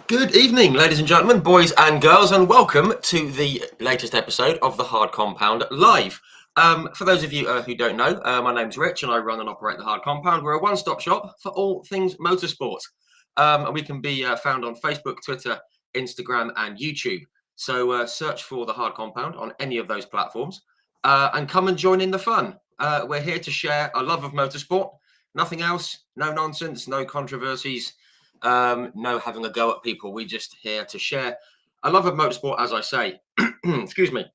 Good evening, ladies and gentlemen, boys and girls, and welcome to the latest episode of the Hard Compound Live. For those of you who don't know, my name's Rich and I run and operate the Hard Compound. We're a one-stop shop for all things motorsport. And we can be found on Facebook, Twitter, Instagram, and YouTube. So search for the Hard Compound on any of those platforms and come and join in the fun. We're here to share a love of motorsport, nothing else, no nonsense, no controversies. No having a go at people. We're just here to share a love of motorsport, as I say. Excuse me.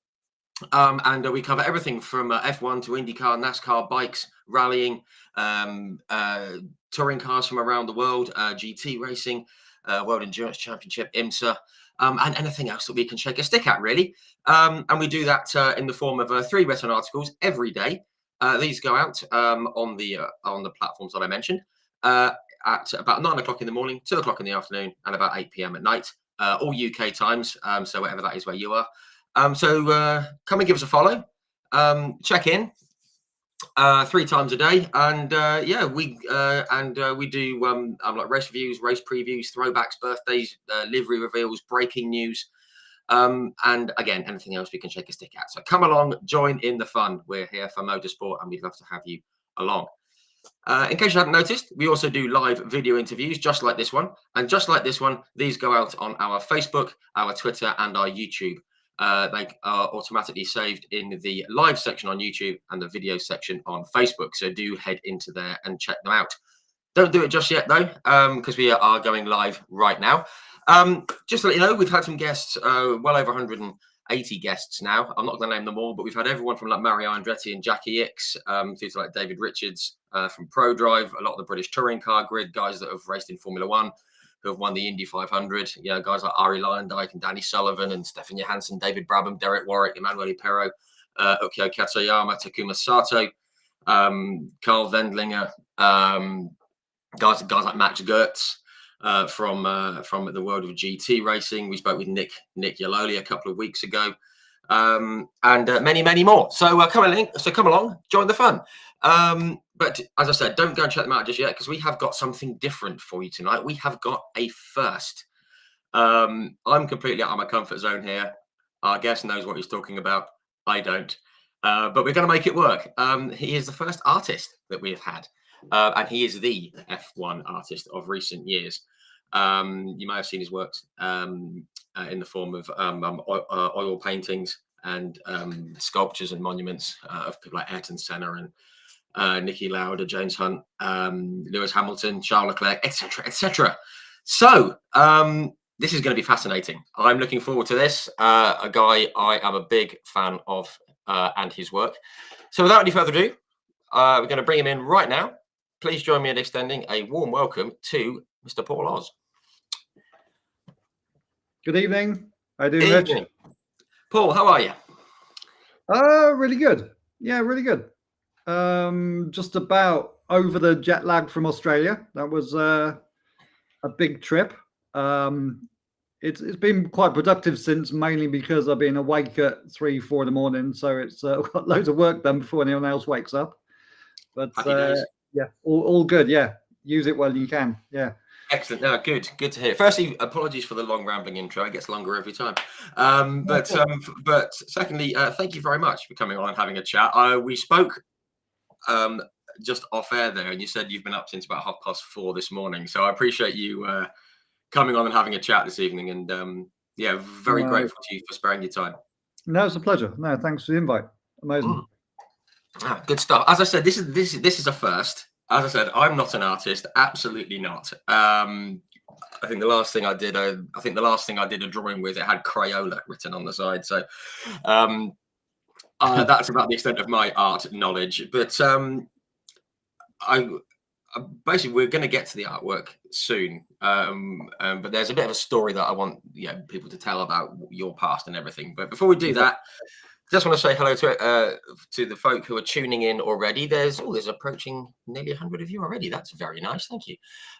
And we cover everything from F1 to IndyCar, NASCAR, bikes, rallying, touring cars from around the world, GT racing, World Endurance Championship, IMSA, and anything else that we can shake a stick at, really. And we do that in the form of 3 written articles every day. These go out on the platforms that I mentioned. At about 9 o'clock in the morning, 2 o'clock in the afternoon, and about 8 p.m. at night, all UK times. So whatever that is where you are. So come and give us a follow. Check in 3 times a day, and we do like race reviews, race previews, throwbacks, birthdays, livery reveals, breaking news, and again anything else we can shake a stick at. So come along, join in the fun. We're here for motorsport, and we'd love to have you along. In case you haven't noticed, we also do live video interviews just like this one. And just like this one, these go out on our Facebook, our Twitter, and our YouTube. They are automatically saved in the live section on YouTube and the video section on Facebook. So do head into there and check them out. Don't do it just yet, though, because we are going live right now. Just to let you know, we've had some guests, well over 180 guests now. I'm not going to name them all, but we've had everyone from like Mario Andretti and Jackie Ickx through to like David Richards from ProDrive, a lot of the British touring car grid, guys that have raced in Formula One, who have won the Indy 500. You know, guys like Ari Leyendijk and Danny Sullivan and Stefan Johansson, David Brabham, Derek Warwick, Emanuele Pero, Ukyo Katayama, Takuma Sato, Carl Wendlinger, guys like Max Gertz. From the world of GT racing. We spoke with Nick Yaloli a couple of weeks ago, and many more. So come along, join the fun. But as I said, don't go and check them out just yet, because we have got something different for you tonight. We have got a first. I'm completely out of my comfort zone here. Our guest knows what he's talking about. I don't. But we're going to make it work. He is the first artist that we have had. And he is the F1 artist of recent years. You may have seen his works in the form of oil paintings and sculptures and monuments of people like Ayrton Senna and Niki Lauda, James Hunt, Lewis Hamilton, Charles Leclerc, etc., etc. So this is going to be fascinating. I'm looking forward to this. A guy I am a big fan of and his work. So without any further ado, we're going to bring him in right now. Please join me in extending a warm welcome to Mr. Paul Oz. Good evening. How are you doing, Rich? Paul, how are you? Really good. Yeah, really good. Just about over the jet lag from Australia. That was a big trip. It's been quite productive since, mainly because I've been awake at 3-4 in the morning. So it's got loads of work done before anyone else wakes up. But yeah, all good. Yeah, use it while you can. Yeah. Excellent. No, good to hear. Firstly, apologies for the long rambling intro. It gets longer every time. But secondly, thank you very much for coming on and having a chat. We spoke just off air there, and you said you've been up since about 4:30 this morning. So I appreciate you coming on and having a chat this evening. And very grateful to you for sparing your time. No, it's a pleasure. No, thanks for the invite. Amazing. Good stuff. As I said, this is a first. As I said, I'm not an artist. Absolutely not. I think the last thing I did a drawing with, it had Crayola written on the side. So that's about the extent of my art knowledge. But basically, we're going to get to the artwork soon. But there's a bit of a story that I want people to tell about your past and everything. But before we do that, just want to say hello to the folk who are tuning in already. There's approaching nearly 100 of you already. That's very nice. Thank you.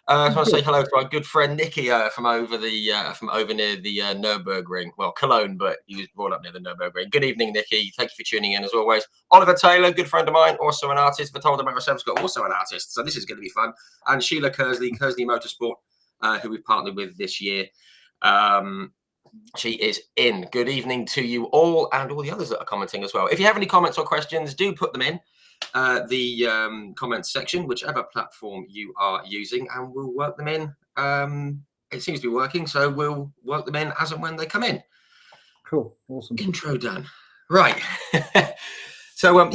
I just want to say hello to our good friend Nicky from over near the Nürburgring. Well, Cologne, but he was brought up near the Nürburgring. Good evening, Nicky. Thank you for tuning in as always. Oliver Taylor, good friend of mine, also an artist. Vitolda Marasevska, also an artist. So this is going to be fun. And Sheila Kersley Motorsport, who we've partnered with this year. She is in. Good evening to you all and all the others that are commenting as well. If you have any comments or questions, do put them in the comments section, whichever platform you are using, and we'll work them in. It seems to be working, so we'll work them in as and when they come in. Cool. Awesome. Intro done. Right. So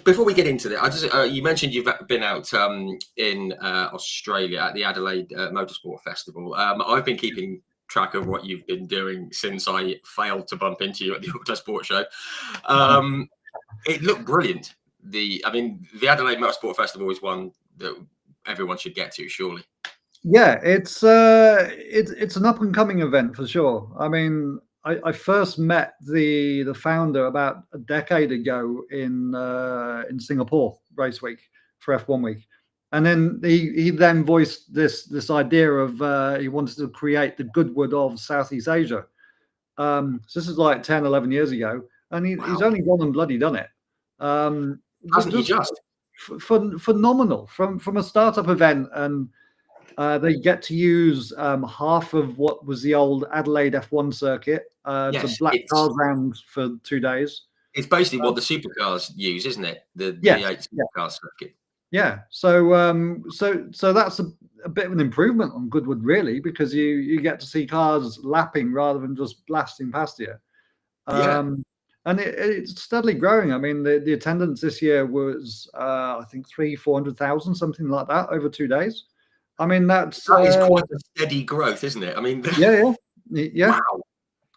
before we get into it, I just you mentioned you've been out in Australia at the Adelaide Motorsport Festival. I've been keeping track of what you've been doing since I failed to bump into you at the Autosport show. It looked brilliant. The Adelaide Motorsport Festival is one that everyone should get to, surely. Yeah, it's an up and coming event for sure. I mean, I first met the founder about a decade ago in Singapore Race Week for F1 Week, and then he then voiced this idea of he wanted to create the Goodwood of Southeast Asia. So this is like 10, 11 years ago, and he's only gone and bloody done it. Hasn't he just? Phenomenal from a startup event, and they get to use half of what was the old Adelaide F1 circuit to black cars around for 2 days. It's basically what the supercars use, isn't it? The V8 supercar circuit. Yeah, so that's a bit of an improvement on Goodwood, really, because you get to see cars lapping rather than just blasting past you. And it's steadily growing. I mean, the attendance this year was I think 300,000-400,000, something like that, over 2 days. I mean, that is quite a steady growth, isn't it? I mean, yeah.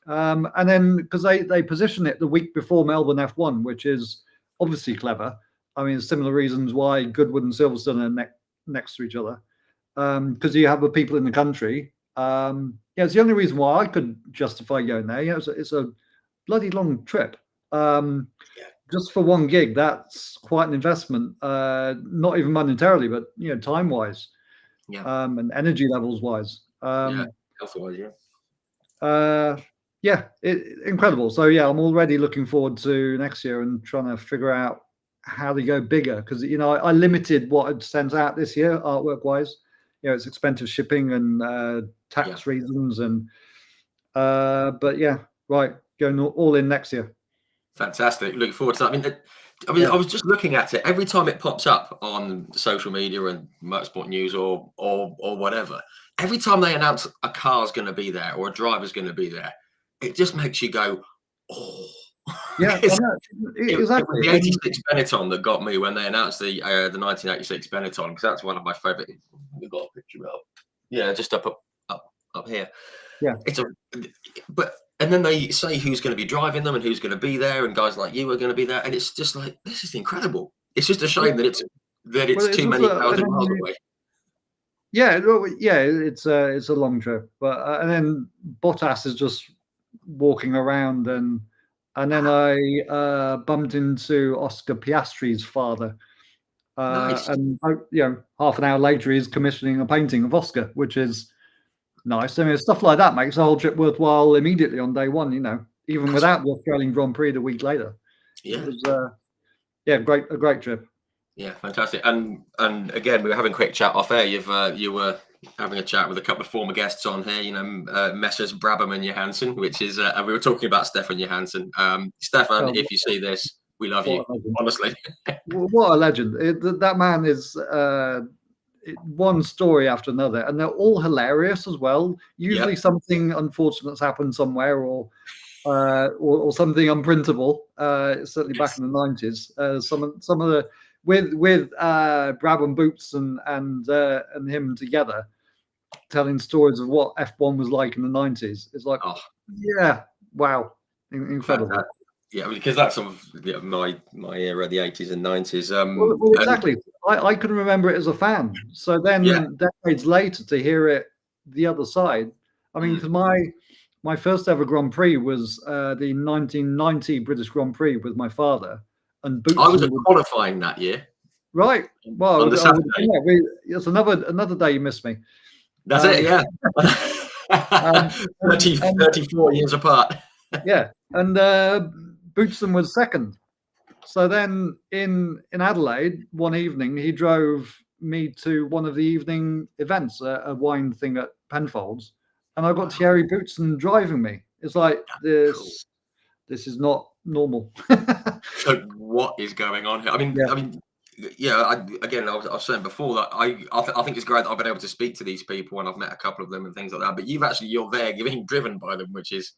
Wow. And then because they position it the week before Melbourne F1, which is obviously clever. I mean, similar reasons why Goodwood and Silverstone are next to each other, because you have the people in the country. It's the only reason why I could justify going there. It's a bloody long trip. Just for one gig, that's quite an investment. Not even monetarily, but time wise. And energy levels wise. Health-wise, incredible. So I'm already looking forward to next year and trying to figure out how to go bigger, because I limited what I'd sent out this year artwork wise. It's expensive shipping and tax reasons, and going all in next year. Fantastic. Looking forward to that. I mean, I was just looking at it every time it pops up on social media and motorsport news or whatever. Every time they announce a car's going to be there or a driver's going to be there, it just makes you go, oh. Yeah, it was the 86 Benetton that got me when they announced the 1986 Benetton, because that's one of my favorite. We've got a picture of, just up here. Yeah, and then they say who's going to be driving them and who's going to be there, and guys like you are going to to be and it's just like, this is incredible. It's just a shame that it's too many thousand miles away. It's a long trip, but and then Bottas is just walking around, and then I bumped into Oscar Piastri's father, nice. And half an hour later he's commissioning a painting of Oscar, which is nice. I mean, stuff like that makes the whole trip worthwhile immediately on day one, even without the Australian Grand Prix the week later. Yeah. It was, a great trip. Yeah, fantastic. And again, we were having a quick chat off air. You were having a chat with a couple of former guests on here, Messrs. Brabham and Johansson, which is, and we were talking about Stefan Johansson. Stefan, if you see this, we love you, honestly. What a legend. That man is one story after another, and they're all hilarious as well. Usually something unfortunate's happened somewhere, or something unprintable. Certainly back in the 90s, some of the with Brabham Boots and him together, telling stories of what F1 was like in the 90s. It's like, wow, incredible. Yeah, because that's sort of my era, the 80s and 90s. Well, exactly. I couldn't remember it as a fan. So then decades later to hear it the other side. I mean, because my first ever Grand Prix was the 1990 British Grand Prix with my father. And I was qualifying that year. Right. Well, on the Saturday. It's another day you missed me. That's it, yeah. 34 years apart. Yeah. And Bootson was second. So then in Adelaide, one evening, he drove me to one of the evening events, a wine thing at Penfolds. and I got Thierry Boutsen driving me. It's like Cool. this is not normal. So what is going on here? I mean, yeah. Again, I was saying before that I think it's great that I've been able to speak to these people, and I've met a couple of them and things like that. But you're there, being driven by them, which is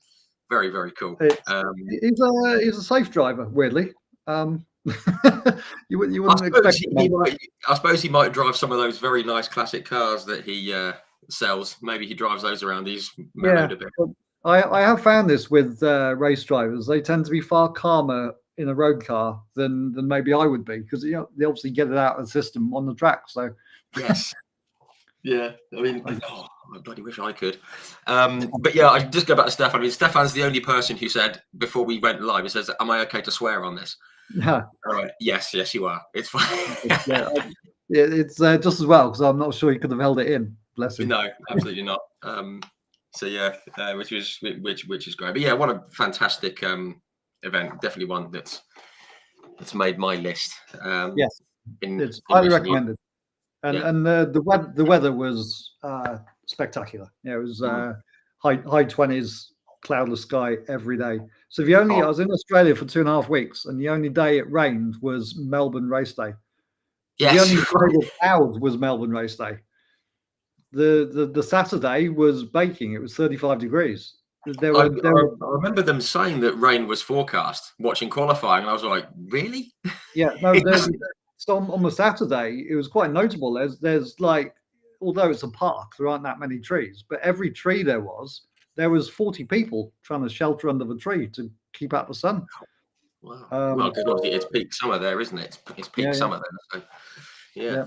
very, very cool. He's a safe driver, weirdly. You wouldn't expect it. I suppose he might drive some of those very nice classic cars that he sells. Maybe he drives those around. He's mellowed a bit. I have found this with race drivers. They tend to be far calmer in a road car than maybe I would be, because they obviously get it out of the system on the track. So yes. Yeah, I mean, I bloody wish I could. But yeah, I just go back to Stefan. I mean, Stefan's the only person who said before we went live, he says, "Am I okay to swear on this?" Yeah. All right. Yes, you are. It's fine. It's just as well, because I'm not sure he could have held it in. Bless him. No, absolutely not. So yeah, which is great. But yeah, what a fantastic event. Definitely one that's made my list. Yes, it's highly recommended. And the weather was spectacular. Yeah, it was high 20s, cloudless sky every day. So I was in Australia for 2.5 weeks, and the only day it rained was Melbourne race day. Yes. The only day it cloud was Melbourne race day. The Saturday was baking. It was 35 degrees. I remember them saying that rain was forecast watching qualifying, and I was like, really? Yeah, no. So on the Saturday, it was quite notable. There's like, although it's a park, there aren't that many trees, but every tree there was 40 people trying to shelter under the tree to keep out the sun. Wow. Well, because obviously it's peak summer there, isn't it? It's peak summer there. So, yeah.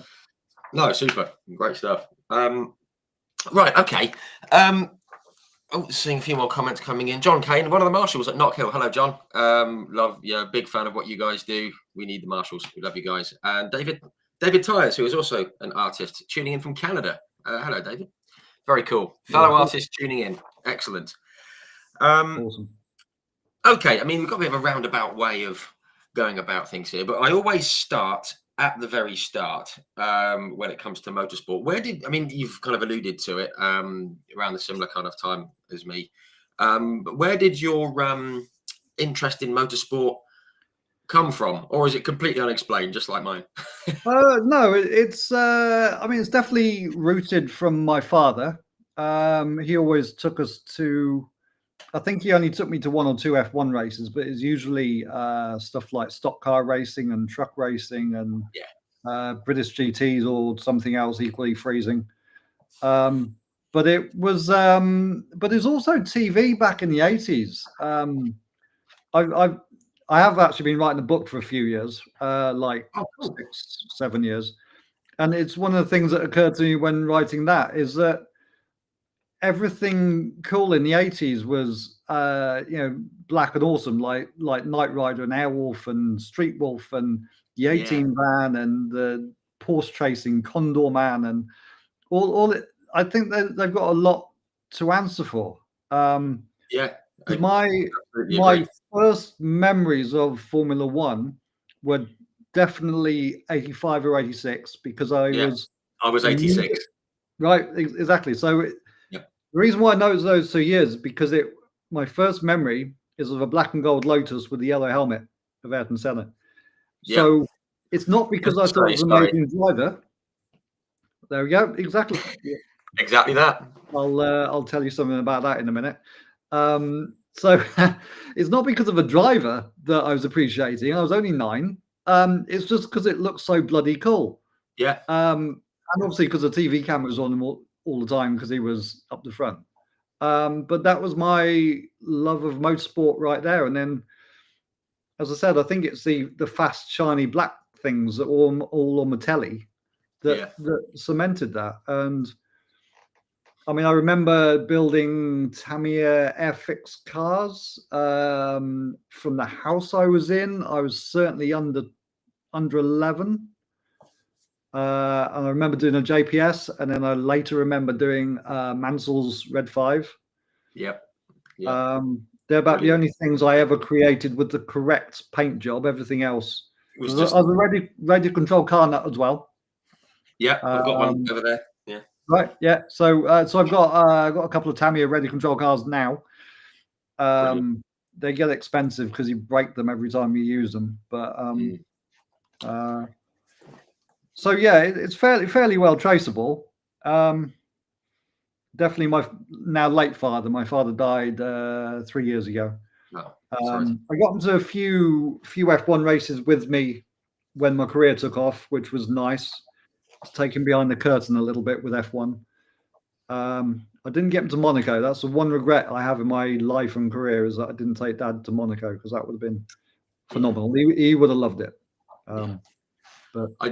No, super. Great stuff. Right, okay. Seeing a few more comments coming in. John Kane, one of the marshals at Knock Hill. Hello, John. Big fan of what you guys do. We need the marshals. We love you guys. And David Tyers, who is also an artist, tuning in from Canada. Hello, David. Very cool. Fellow artist tuning in. Excellent. Awesome. Okay, I mean, we've got a bit of a roundabout way of going about things here, but I always start at the very start when it comes to motorsport. You've kind of alluded to it around the similar kind of time as me, but where did your interest in motorsport come from, or is it completely unexplained, just like mine? No, it's it's definitely rooted from my father. He always took us to, I think he only took me to 1 or 2 F1 races, but it's usually stuff like stock car racing and truck racing and British GTs or something else equally freezing. But it was also TV back in the 80s. I have actually been writing a book for a few years, 6, 7 years. And it's one of the things that occurred to me when writing that is that everything cool in the 80s was, black and awesome, like Knight Rider and Airwolf and Street Wolf and the 18 van and the Porsche Chasing Condor Man and all it. I think they've got a lot to answer for. My first memories of Formula One were definitely 85 or 86 because I was 86. Right, exactly. So the reason why I know it's those 2 years is because my first memory is of a black and gold Lotus with the yellow helmet of Ayrton Senna. So it's not because I thought it was an amazing driver. There we go. Exactly. Exactly that. I'll tell you something about that in a minute. So it's not because of a driver that I was appreciating. I was only 9. It's just because it looks so bloody cool. Yeah. And obviously because the TV camera was on him all the time because he was up the front. But that was my love of motorsport right there. And then, as I said, I think it's the fast, shiny black things that all on the telly that cemented that. And I mean, I remember building Tamiya Airfix cars from the house I was in. I was certainly under 11. And I remember doing a JPS, and then I later remember doing Mansell's Red 5. Yep. They're about the only things I ever created with the correct paint job. Everything else I was a radio control car nut as well. Yeah, I've got one over there. Yeah. Right. Yeah. So I've got a couple of Tamiya ready control cars now. They get expensive because you break them every time you use them. But so yeah, it's fairly well traceable. Definitely my now late father. My father died 3 years ago. Oh, sorry. I got into a few F1 races with me when my career took off, which was nice. It's taken behind the curtain a little bit with F1. I didn't get him to Monaco. That's the one regret I have in my life and career, is that I didn't take Dad to Monaco, because that would have been phenomenal. He would have loved it. But I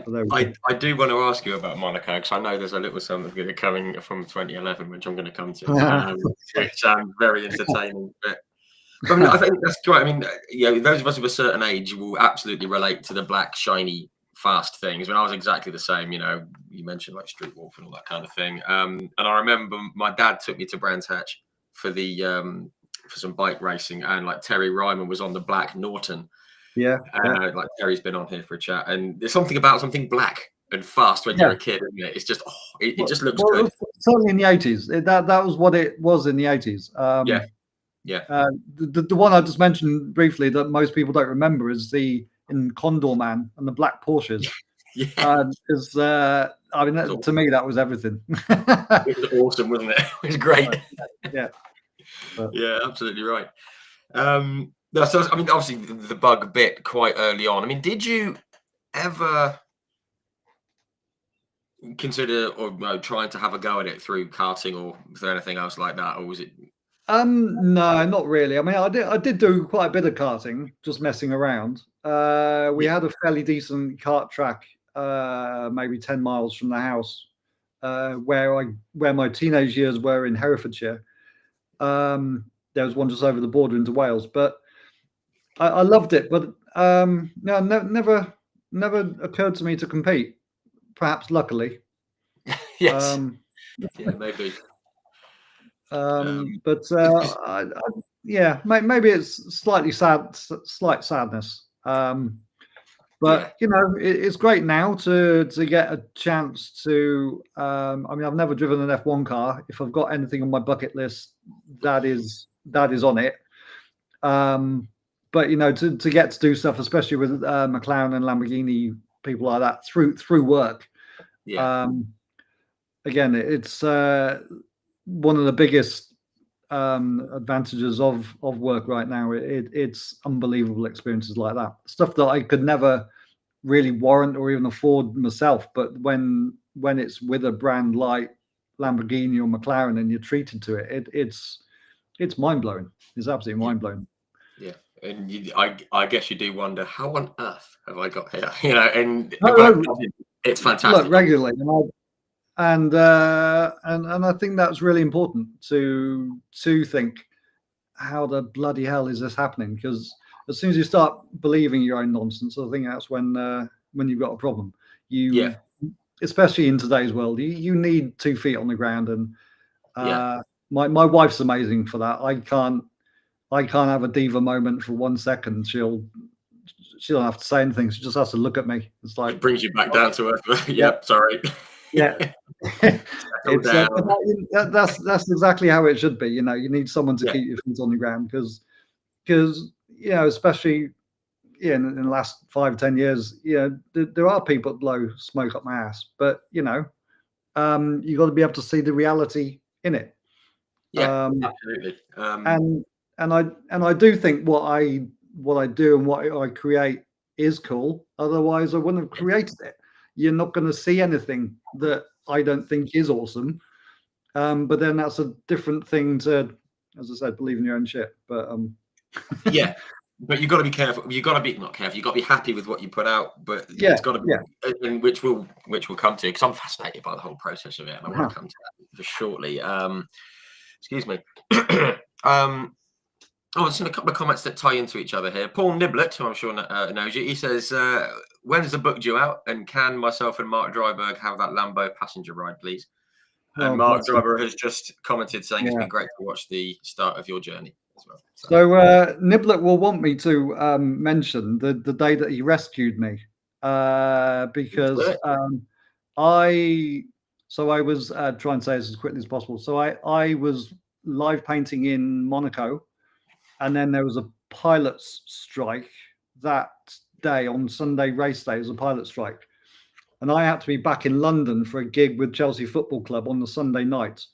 do want to ask you about Monaco, because I know there's a little something coming from 2011, which I'm going to come to, which sounds very entertaining. But I mean, I think that's great. I mean, those of us of a certain age will absolutely relate to the black, shiny, fast things. When I was exactly the same, you mentioned like Street Wolf and all that kind of thing. And I remember my dad took me to Brands Hatch for the for some bike racing, and like Terry Ryman was on the black Norton. Yeah. Like Terry's been on here for a chat, and there's something about something black and fast when you're a kid, isn't it? It's just it just looks good. Certainly in the 80s, that was what it was in the 80s. The one I just mentioned briefly that most people don't remember is in Condor Man and the black Porsches. Because I mean, to me that was everything. It was awesome, wasn't it? It was great. Yeah. Yeah, absolutely right. No, so I mean, obviously the bug bit quite early on. I mean, did you ever consider or trying to have a go at it through karting or through anything else like that, or was it? No, not really. I mean, I did do quite a bit of karting, just messing around. We had a fairly decent kart track, maybe 10 miles from the house, where my teenage years were in Herefordshire. There was one just over the border into Wales, but I loved it. But no, never occurred to me to compete. Perhaps luckily. Yes. Yeah, maybe. But yeah, maybe it's slight sadness. But it's great now to get a chance to. I mean, I've never driven an F1 car. If I've got anything on my bucket list, that is on it. But to get to do stuff, especially with McLaren and Lamborghini, people like that, through work. Yeah. Again, it's one of the biggest advantages of work right now. It's unbelievable experiences like that, stuff that I could never really warrant or even afford myself. But when it's with a brand like Lamborghini or McLaren and you're treated to it, it's mind blowing. It's absolutely mind blowing. Yeah. And I guess you do wonder, how on earth have I got here? And it's fantastic. Look, regularly, and I think that's really important to think, how the bloody hell is this happening? Because as soon as you start believing your own nonsense, I think that's when you've got a problem. Especially in today's world, you need 2 feet on the ground, and my wife's amazing for that. I can't have a diva moment for 1 second. She don't have to say anything. She just has to look at me. It's like, it brings you back down to earth. Yep, sorry. Yeah. That's exactly how it should be. You need someone to keep your feet on the ground, because especially in the last 5-10 years, there are people that blow smoke up my ass, but you got to be able to see the reality in it. Absolutely. And I do think what I do and what I create is cool. Otherwise, I wouldn't have created it. You're not going to see anything that I don't think is awesome. But then that's a different thing to, as I said, believe in your own shit. But but you've got to be careful. You've got to be not careful. You've got to be happy with what you put out. But it's got to be, and which we'll come to, because I'm fascinated by the whole process of it, and I want to come to that for shortly. Excuse me. There's a couple of comments that tie into each other here. Paul Niblet, who I'm sure knows you, he says, when's the book due out? And can myself and Mark Dryberg have that Lambo passenger ride, please? And Mark Dryberg has just commented saying it's been great to watch the start of your journey as well. So Niblet will want me to mention the day that he rescued me, because I So I was trying to say this as quickly as possible. So I was live painting in Monaco, and then there was a pilot's strike that day on Sunday race day. It was a pilot strike, and I had to be back in London for a gig with Chelsea Football Club on the Sunday night.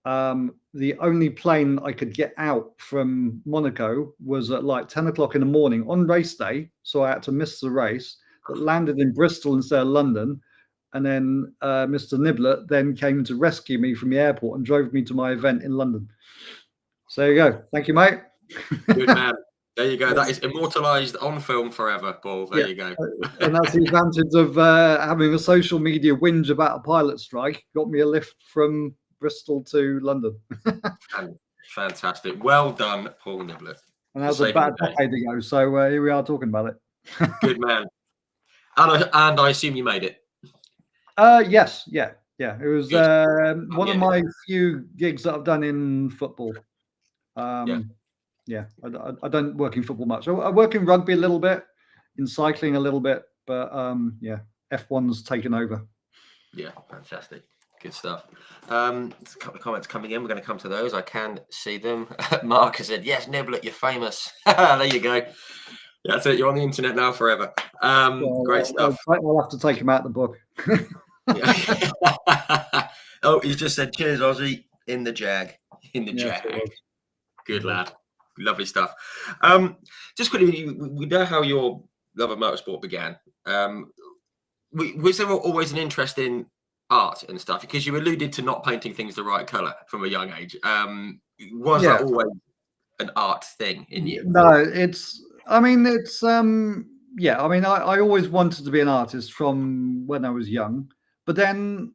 The only plane I could get out from Monaco was at like 10 o'clock in the morning on race day, so I had to miss the race. But landed in Bristol instead of London. And then Mr. Niblett then came to rescue me from the airport and drove me to my event in London. So there you go. Thank you, mate. Good man. There you go. That is immortalised on film forever, Paul. There you go. And that's the advantage of having a social media whinge about a pilot strike. Got me a lift from Bristol to London. Fantastic. Well done, Paul Niblett. And that was about a decade ago. So here we are talking about it. Good man. And I assume you made it. Yes, yeah. It was one of my few gigs that I've done in football. I don't work in football much. I work in rugby a little bit, in cycling a little bit, but F1's taken over. Yeah, fantastic. Good stuff. There's a couple of comments coming in. We're going to come to those. I can see them. Mark has said, yes, Niblett, you're famous. There you go. That's it. You're on the internet now forever. Great stuff. I'll have to take him out the book. Oh, he's just said, cheers, Aussie, in the Jag. In the Jag. Good lad. Lovely stuff. Just quickly, we know how your love of motorsport began. Was there always an interest in art and stuff? Because you alluded to not painting things the right colour from a young age. Was that always an art thing in you? No, I always wanted to be an artist from when I was young, but then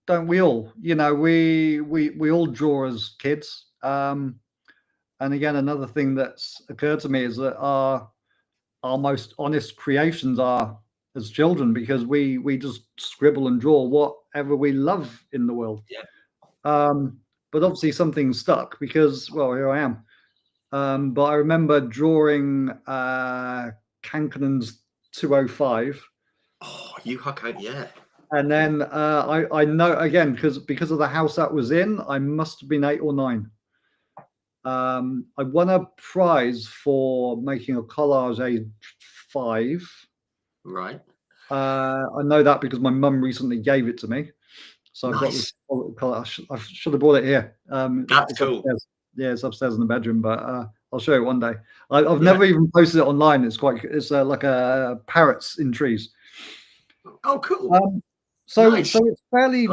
don't we all? You know, we all draw as kids. And again, another thing that's occurred to me is that our most honest creations are as children, because we just scribble and draw whatever we love in the world. Yeah. But obviously something stuck because, well, here I am. But I remember drawing Kankanen's 205. Oh, you hucko, yeah. And then I know, again, because of the house that was in, I must have been 8 or 9. I won a prize for making a collage age 5. Right. I know that because my mum recently gave it to me. So I've got this collage. I should have brought it here. That's cool. Upstairs. Yeah, it's upstairs in the bedroom, but I'll show you one day. I've never even posted it online. It's like a parrots in trees. Oh, cool. So it's fairly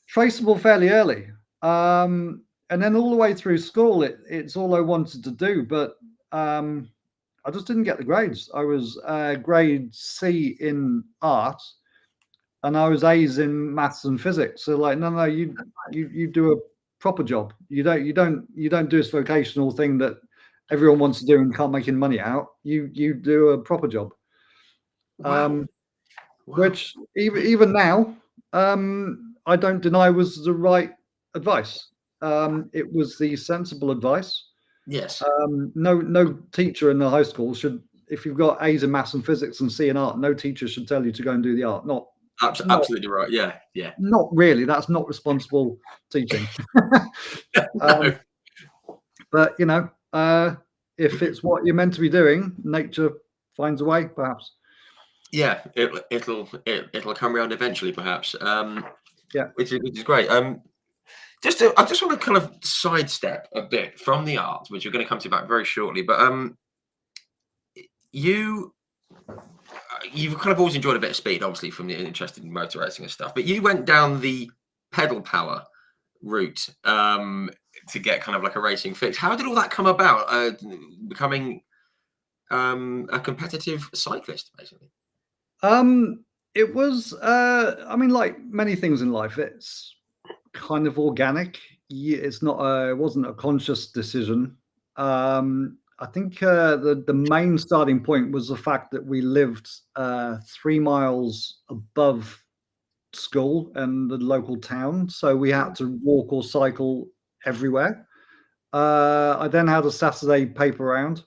traceable fairly early. And then all the way through school, it's all I wanted to do. But I just didn't get the grades. I was grade C in art, and I was A's in maths and physics. So like, no, you do a proper job. You don't do this vocational thing that everyone wants to do and can't make any money out. You do a proper job. Wow. Which even now, I don't deny was the right advice. It was the sensible advice. Yes. No teacher in the high school should, if you've got A's in maths and physics and C in art, no teacher should tell you to go and do the art. Absolutely right. Yeah. Not really. That's not responsible teaching. No. But you know, if it's what you're meant to be doing, nature finds a way, perhaps. Yeah, it'll come around eventually, perhaps. Yeah, which is great. I just want to kind of sidestep a bit from the art, which we're going to come to back very shortly. But you've kind of always enjoyed a bit of speed, obviously, from the interest in motor racing and stuff. But you went down the pedal power route to get kind of like a racing fix. How did all that come about? Becoming a competitive cyclist, basically. It was, like many things in life, it's kind of organic. It's not it wasn't a conscious decision. I think the main starting point was the fact that we lived 3 miles above school and the local town, so we had to walk or cycle everywhere. I then had a Saturday paper round,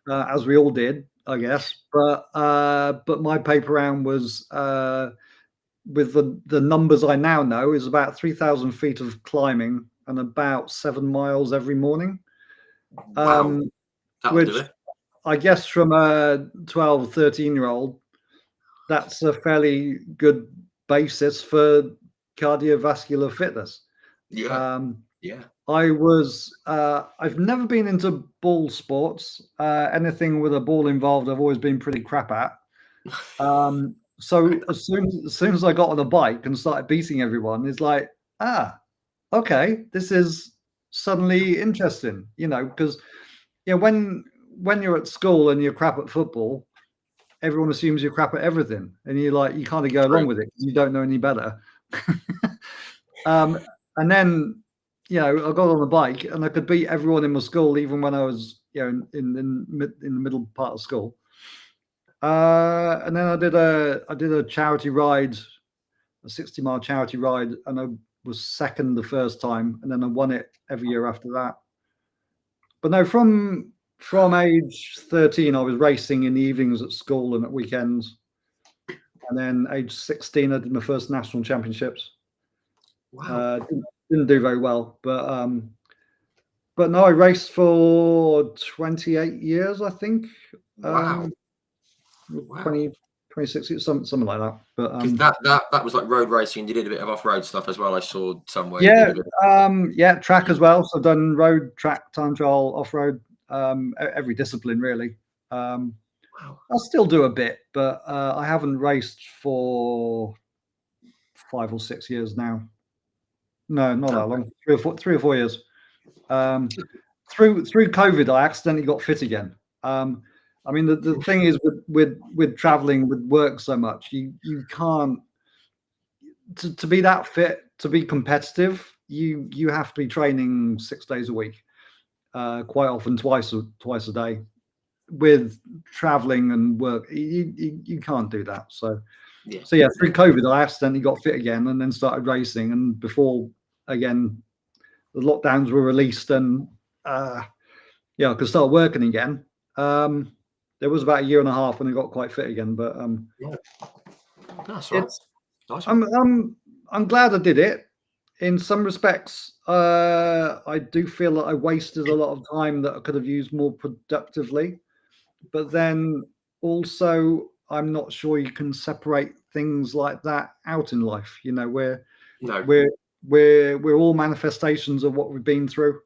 as we all did, I guess. But my paper round was with the numbers I now know, is about 3,000 feet of climbing and about 7 miles every morning. Wow, that'll do Which it. I guess from a 12, 13-year-old, that's a fairly good basis for cardiovascular fitness. Yeah, Um, yeah. I've never been into ball sports. Anything with a ball involved, I've always been pretty crap at. So as soon as I got on a bike and started beating everyone, it's like, okay, this is suddenly interesting, because when you're at school and you're crap at football, everyone assumes you're crap at everything, and you kind of go along True. with it because you don't know any better. And then I got on the bike and I could beat everyone in my school, even when I was in the middle part of school. And then I did a charity ride, a 60-mile charity ride, and I was second the first time, and then I won it every year after that. But no, from age 13, I was racing in the evenings at school and at weekends. And then age 16, I did my first national championships. Wow. Didn't do very well, but no, I raced for 28 years, I think. Wow. Wow. 20, 26 years, something like that. But Because that was like road racing. You did a bit of off-road stuff as well. I saw somewhere. You yeah, did a bit. track as well. So I've done road, track, time trial, off-road, every discipline really. Wow. I'll still do a bit, but I haven't raced for 5 or 6 years now. No, not that long. 3 or 4 years. Through COVID, I accidentally got fit again. I mean, the thing is with traveling, with work so much, you can't to be that fit, to be competitive. You have to be training 6 days a week, quite often twice a day. With traveling and work, you can't do that. So through COVID, I accidentally got fit again, and then started racing. And before again, the lockdowns were released, and I could start working again. There was about a year and a half when I got quite fit again, but That's right. Nice. I'm glad I did it. In some respects, I do feel that I wasted a lot of time that I could have used more productively. But then also, I'm not sure you can separate things like that out in life. We're all manifestations of what we've been through.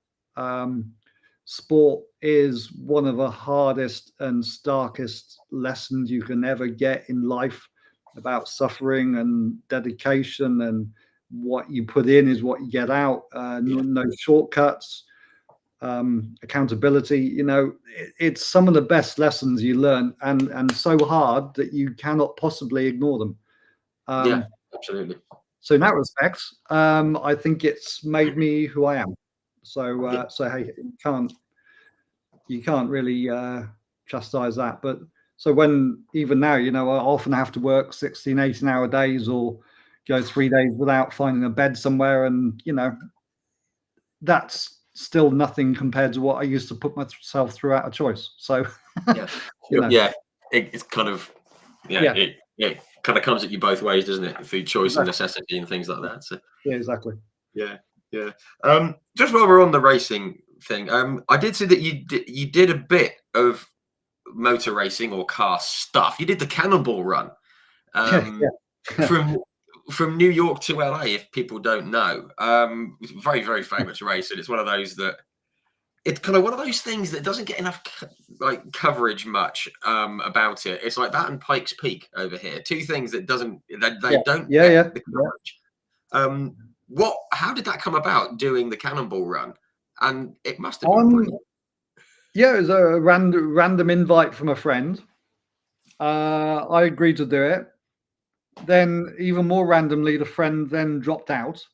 Sport is one of the hardest and starkest lessons you can ever get in life, about suffering and dedication, and what you put in is what you get out. No shortcuts. Accountability. It's some of the best lessons you learn, and so hard that you cannot possibly ignore them. Yeah, absolutely. So in that respect, I think it's made me who I am. So hey, you can't really chastise that. But so when even now, I often have to work 16, 18-hour days, or go 3 days without finding a bed somewhere, and that's still nothing compared to what I used to put myself through out of choice. So it's kind of it kind of comes at you both ways, doesn't it? Through choice and necessity and things like that. So yeah, exactly. Yeah. Just while we're on the racing thing, I did see that you did a bit of motor racing or car stuff. You did the Cannonball Run from New York to LA. If people don't know, it's a very, very famous race, and it's one of those that it's kind of one of those things that doesn't get enough coverage much about it. It's like that and Pikes Peak over here, two things that don't get the coverage. How did that come about, doing the Cannonball Run? And it must have been brilliant. Yeah, it was a random invite from a friend. I agreed to do it. Then, even more randomly, the friend then dropped out,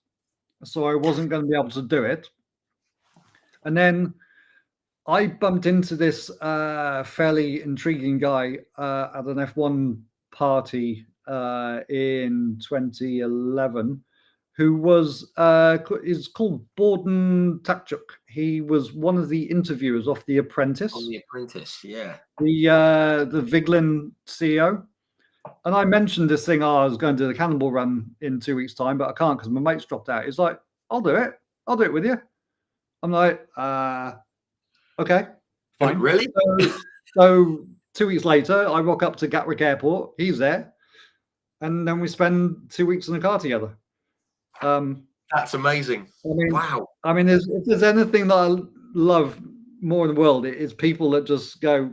so I wasn't going to be able to do it. And then I bumped into this fairly intriguing guy at an F1 party in 2011, who is called Borden Takchuk. He was one of the interviewers of The Apprentice. On The Apprentice, yeah. The Viglin CEO. And I mentioned this thing. I was going to do the Cannonball Run in 2 weeks' time, but I can't because my mate's dropped out. He's like, "I'll do it. I'll do it with you." I'm like, "Okay, fine." Really? So 2 weeks later, I rock up to Gatwick Airport. He's there, and then we spend 2 weeks in the car together. That's amazing. Wow. I mean, if there's anything that I love more in the world, it's people that just go,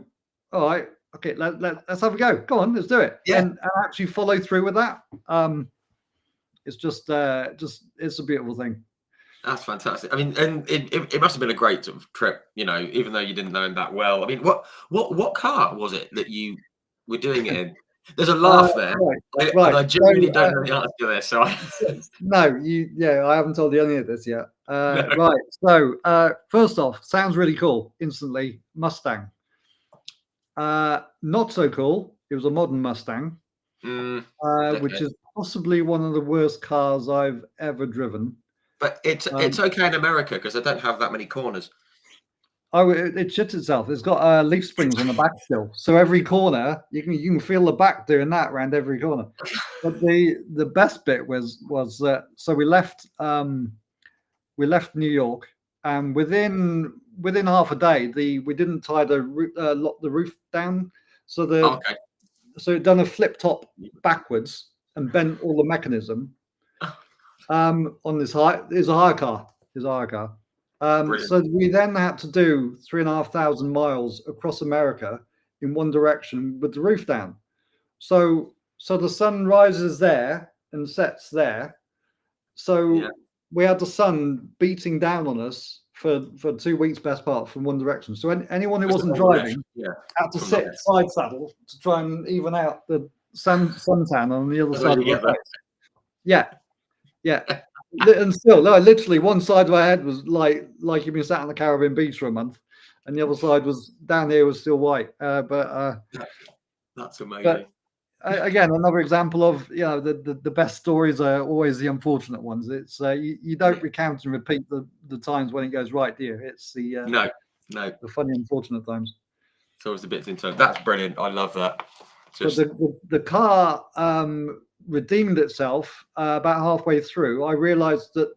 "All right, okay, let's have a go. Go on, let's do it," Yeah. and actually follow through with that. It's just it's a beautiful thing. That's fantastic. I mean, and it must have been a great sort of trip, you know, even though you didn't know him that well. I mean, what car was it that you were doing it in? There's a laugh there, Right. and I genuinely don't know the answer to this. So No, I haven't told you any of this yet. No. Right. So first off, sounds really cool. Instantly, Mustang. Not so cool. It was a modern Mustang, which is possibly one of the worst cars I've ever driven. But it's okay in America because they don't have that many corners. Oh, it shits itself. It's got leaf springs on the back still, so every corner you can feel the back doing that around every corner. But the best bit was that so we left New York, and within half a day we didn't tie lock the roof down, so it done a flip top backwards and bent all the mechanism. On this is a hire car. So we then had to do 3,500 miles across America in one direction with the roof down. So the sun rises there and sets there. So we had the sun beating down on us for 2 weeks, best part, from one direction. So anyone who wasn't driving had to sit side saddle to try and even out the suntan on the other side of the face. Yeah. And still, no, literally one side of my head was like you've been sat on the Caribbean beach for a month, and the other side was down here was still white. But that's amazing. But again, another example of the best stories are always the unfortunate ones. It's you don't recount and repeat the times when it goes right, do you? It's the the funny unfortunate times. It's always the bits into it. That's brilliant. I love that. But the car redeemed itself about halfway through. I realized that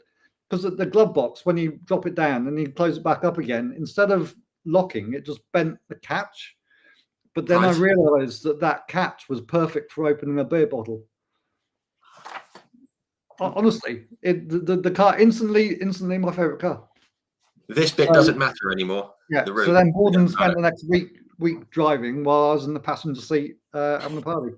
because the glove box, when you drop it down and you close it back up again, instead of locking, it just bent the catch. But then I realized that catch was perfect for opening a beer bottle. Honestly, the car instantly my favorite car. This bit doesn't matter anymore. Yeah. So then Borden spent the next week driving while I was in the passenger seat having a party.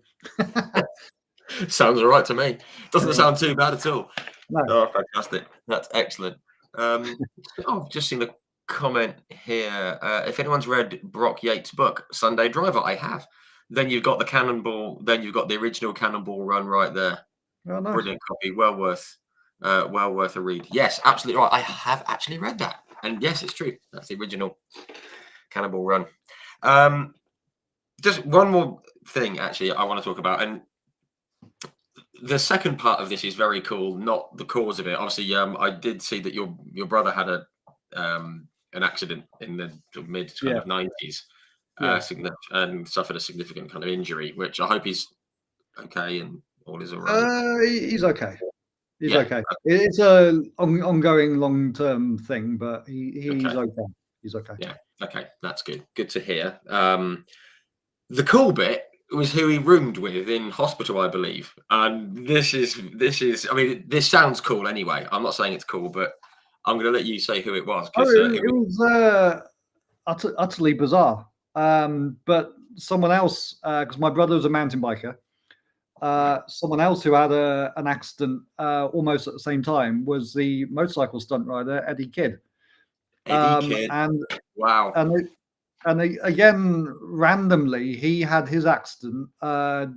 Sounds all right to me. Doesn't sound too bad at all. No. Oh, fantastic. That's excellent. I've just seen a comment here. If anyone's read Brock Yates' book, Sunday Driver, I have. Then you've got the Cannonball, then you've got the original Cannonball Run right there. Oh, nice. Brilliant copy. Well worth a read. Yes, absolutely right. I have actually read that. And yes, it's true. That's the original Cannonball Run. Just one more thing, actually, I want to talk about. And the second part of this is very cool, not the cause of it. Obviously, I did see that your brother had an accident in the mid kind of 90s and suffered a significant kind of injury, which I hope he's okay and all is all right. He's okay. He's okay. It's a ongoing long-term thing, but he's okay. He's okay. Yeah. Okay. That's good. Good to hear. The cool bit was who he roomed with in hospital, I believe. And this is. I mean, this sounds cool anyway. I'm not saying it's cool, but I'm going to let you say who it was. It was utterly bizarre. But someone else, because my brother was a mountain biker. Someone else who had an accident almost at the same time was the motorcycle stunt rider Eddie Kidd. And wow. And again, randomly, he had his accident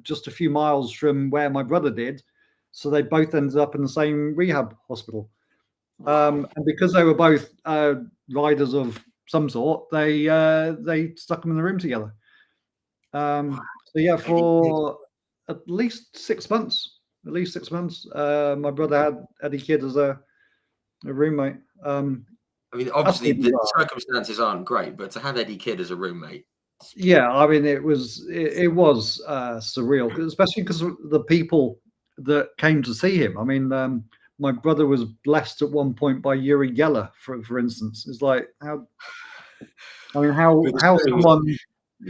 just a few miles from where my brother did. So they both ended up in the same rehab hospital. And because they were both riders of some sort, they stuck them in the room together. So yeah, for at least 6 months. My brother had Eddie Kidd as a roommate. I mean, obviously the circumstances aren't great, but to have Eddie Kidd as a roommate, Yeah, I mean, it was surreal, especially because of the people that came to see him. I mean, my brother was blessed at one point by Yuri Geller, for instance. It's like With how the spoons. someone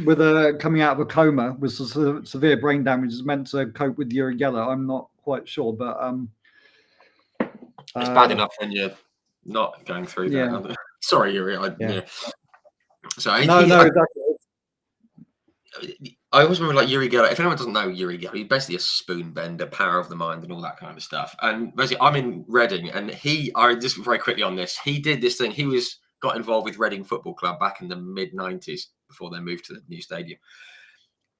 with a coming out of a coma with severe brain damage is meant to cope with Yuri Geller. I'm not quite sure, but It's bad enough when you're not going through yeah, that. Sorry, Yuri. yeah. Yeah. So No, no, exactly. I always remember like Yuri Geller. If anyone doesn't know Yuri Geller, he's basically a spoon bender, power of the mind, and all that kind of stuff. And basically, I'm in Reading, and I just very quickly on this. He did this thing. He got involved with Reading Football Club back in the mid '90s before they moved to the new stadium.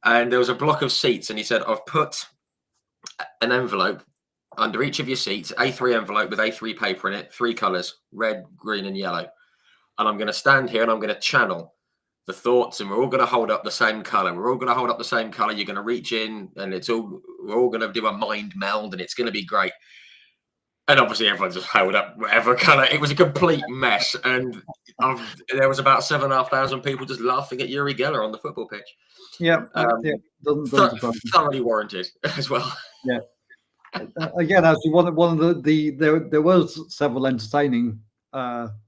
And there was a block of seats, and he said, "I've put an envelope under each of your seats, A3 envelope with A3 paper in it, 3 colours, red, green, and yellow. And I'm going to stand here and I'm going to channel the thoughts, and we're all going to hold up the same color. We're all going to hold up the same color. You're going to reach in, and we're all going to do a mind meld, and it's going to be great." And obviously, everyone just held up whatever color. It was a complete mess, and there was about 7,500 people just laughing at Yuri Geller on the football pitch. Yeah, yeah. Doesn't surprise me. Thoroughly warranted as well. Yeah. Again, actually, one of there was several entertaining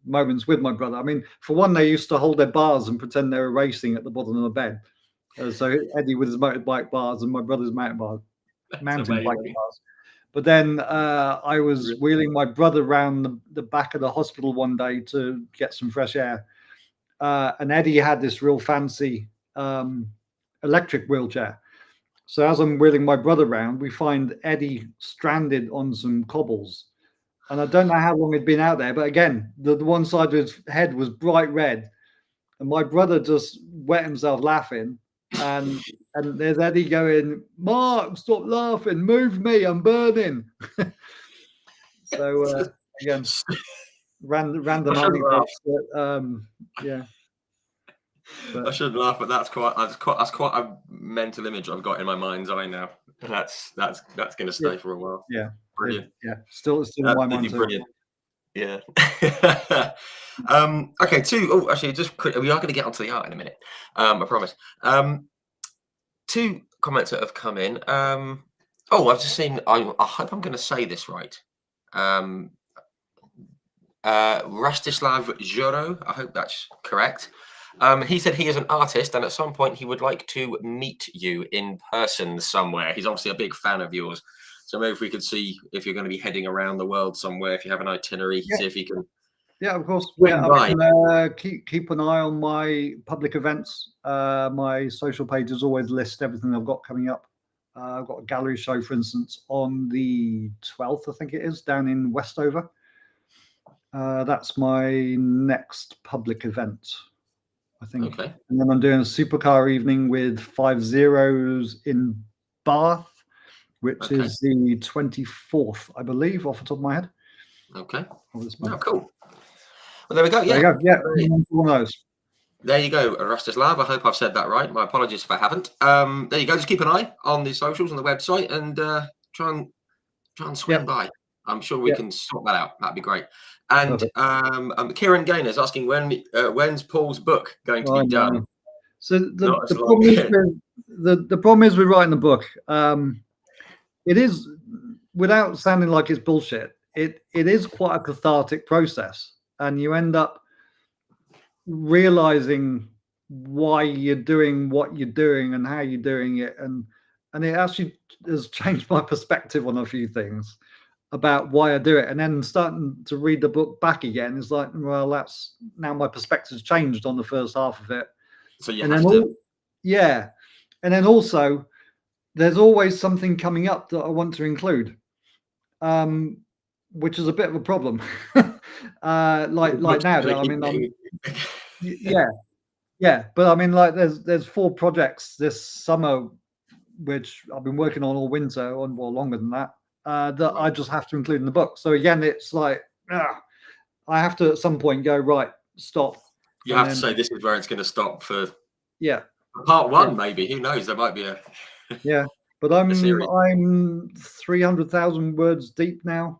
moments with my brother. I mean, for one, they used to hold their bars and pretend they were racing at the bottom of the bed. So Eddie with his motorbike bars and my brother's mountain bike bars. But then I was wheeling my brother around the back of the hospital one day to get some fresh air, and Eddie had this real fancy electric wheelchair. So as I'm wheeling my brother around, we find Eddie stranded on some cobbles. And I don't know how long he'd been out there, but again, the one side of his head was bright red. And my brother just wet himself laughing. And there's Eddie going, "Mark, stop laughing, move me, I'm burning." So again, random anecdotes. Yeah. I shouldn't laugh, but that's quite a mental image I've got in my mind's eye now. That's going to stay for a while. Yeah, brilliant. Yeah, still in my mind too. Brilliant. Yeah. Okay. Actually, just quick, we are going to get onto the art in a minute. I promise. 2 comments that have come in. I've just seen. I hope I'm going to say this right. Rastislav Joro. I hope that's correct. He said he is an artist, and at some point he would like to meet you in person somewhere. He's obviously a big fan of yours. So maybe if we could see if you're going to be heading around the world somewhere, if you have an itinerary, see if you can. Yeah, of course. Keep an eye on my public events. My social pages always list everything I've got coming up. I've got a gallery show, for instance, on the 12th, I think it is, down in Westover. That's my next public event, I think. Okay. And then I'm doing a supercar evening with 50 in Bath, which is the 24th, I believe, off the top of my head. Okay. Oh, cool. Well, there we go. Yeah. There you go. Yeah. One of those. There you go, Rastislav. I hope I've said that right. My apologies if I haven't. There you go. Just keep an eye on the socials and the website, and try and swing by. I'm sure we can sort that out. That'd be great. And Kieran Gaynor is asking when's Paul's book going to be done? So the problem is with writing the book. It is, without sounding like it's bullshit, it is quite a cathartic process, and you end up realizing why you're doing what you're doing and how you're doing it, and it actually has changed my perspective on a few things about why I do it. And then starting to read the book back again is like, well, that's now my perspective's changed on the first half of it. So you have to, and then also there's always something coming up that I want to include, which is a bit of a problem. like now, I mean, but I mean, like there's 4 projects this summer which I've been working on all winter, or longer than that, that I just have to include in the book. So again, it's like I have to at some point go, right, stop. You have to say this is where it's going to stop for part 1, maybe. Who knows? There might be a but I'm 300,000 words deep now.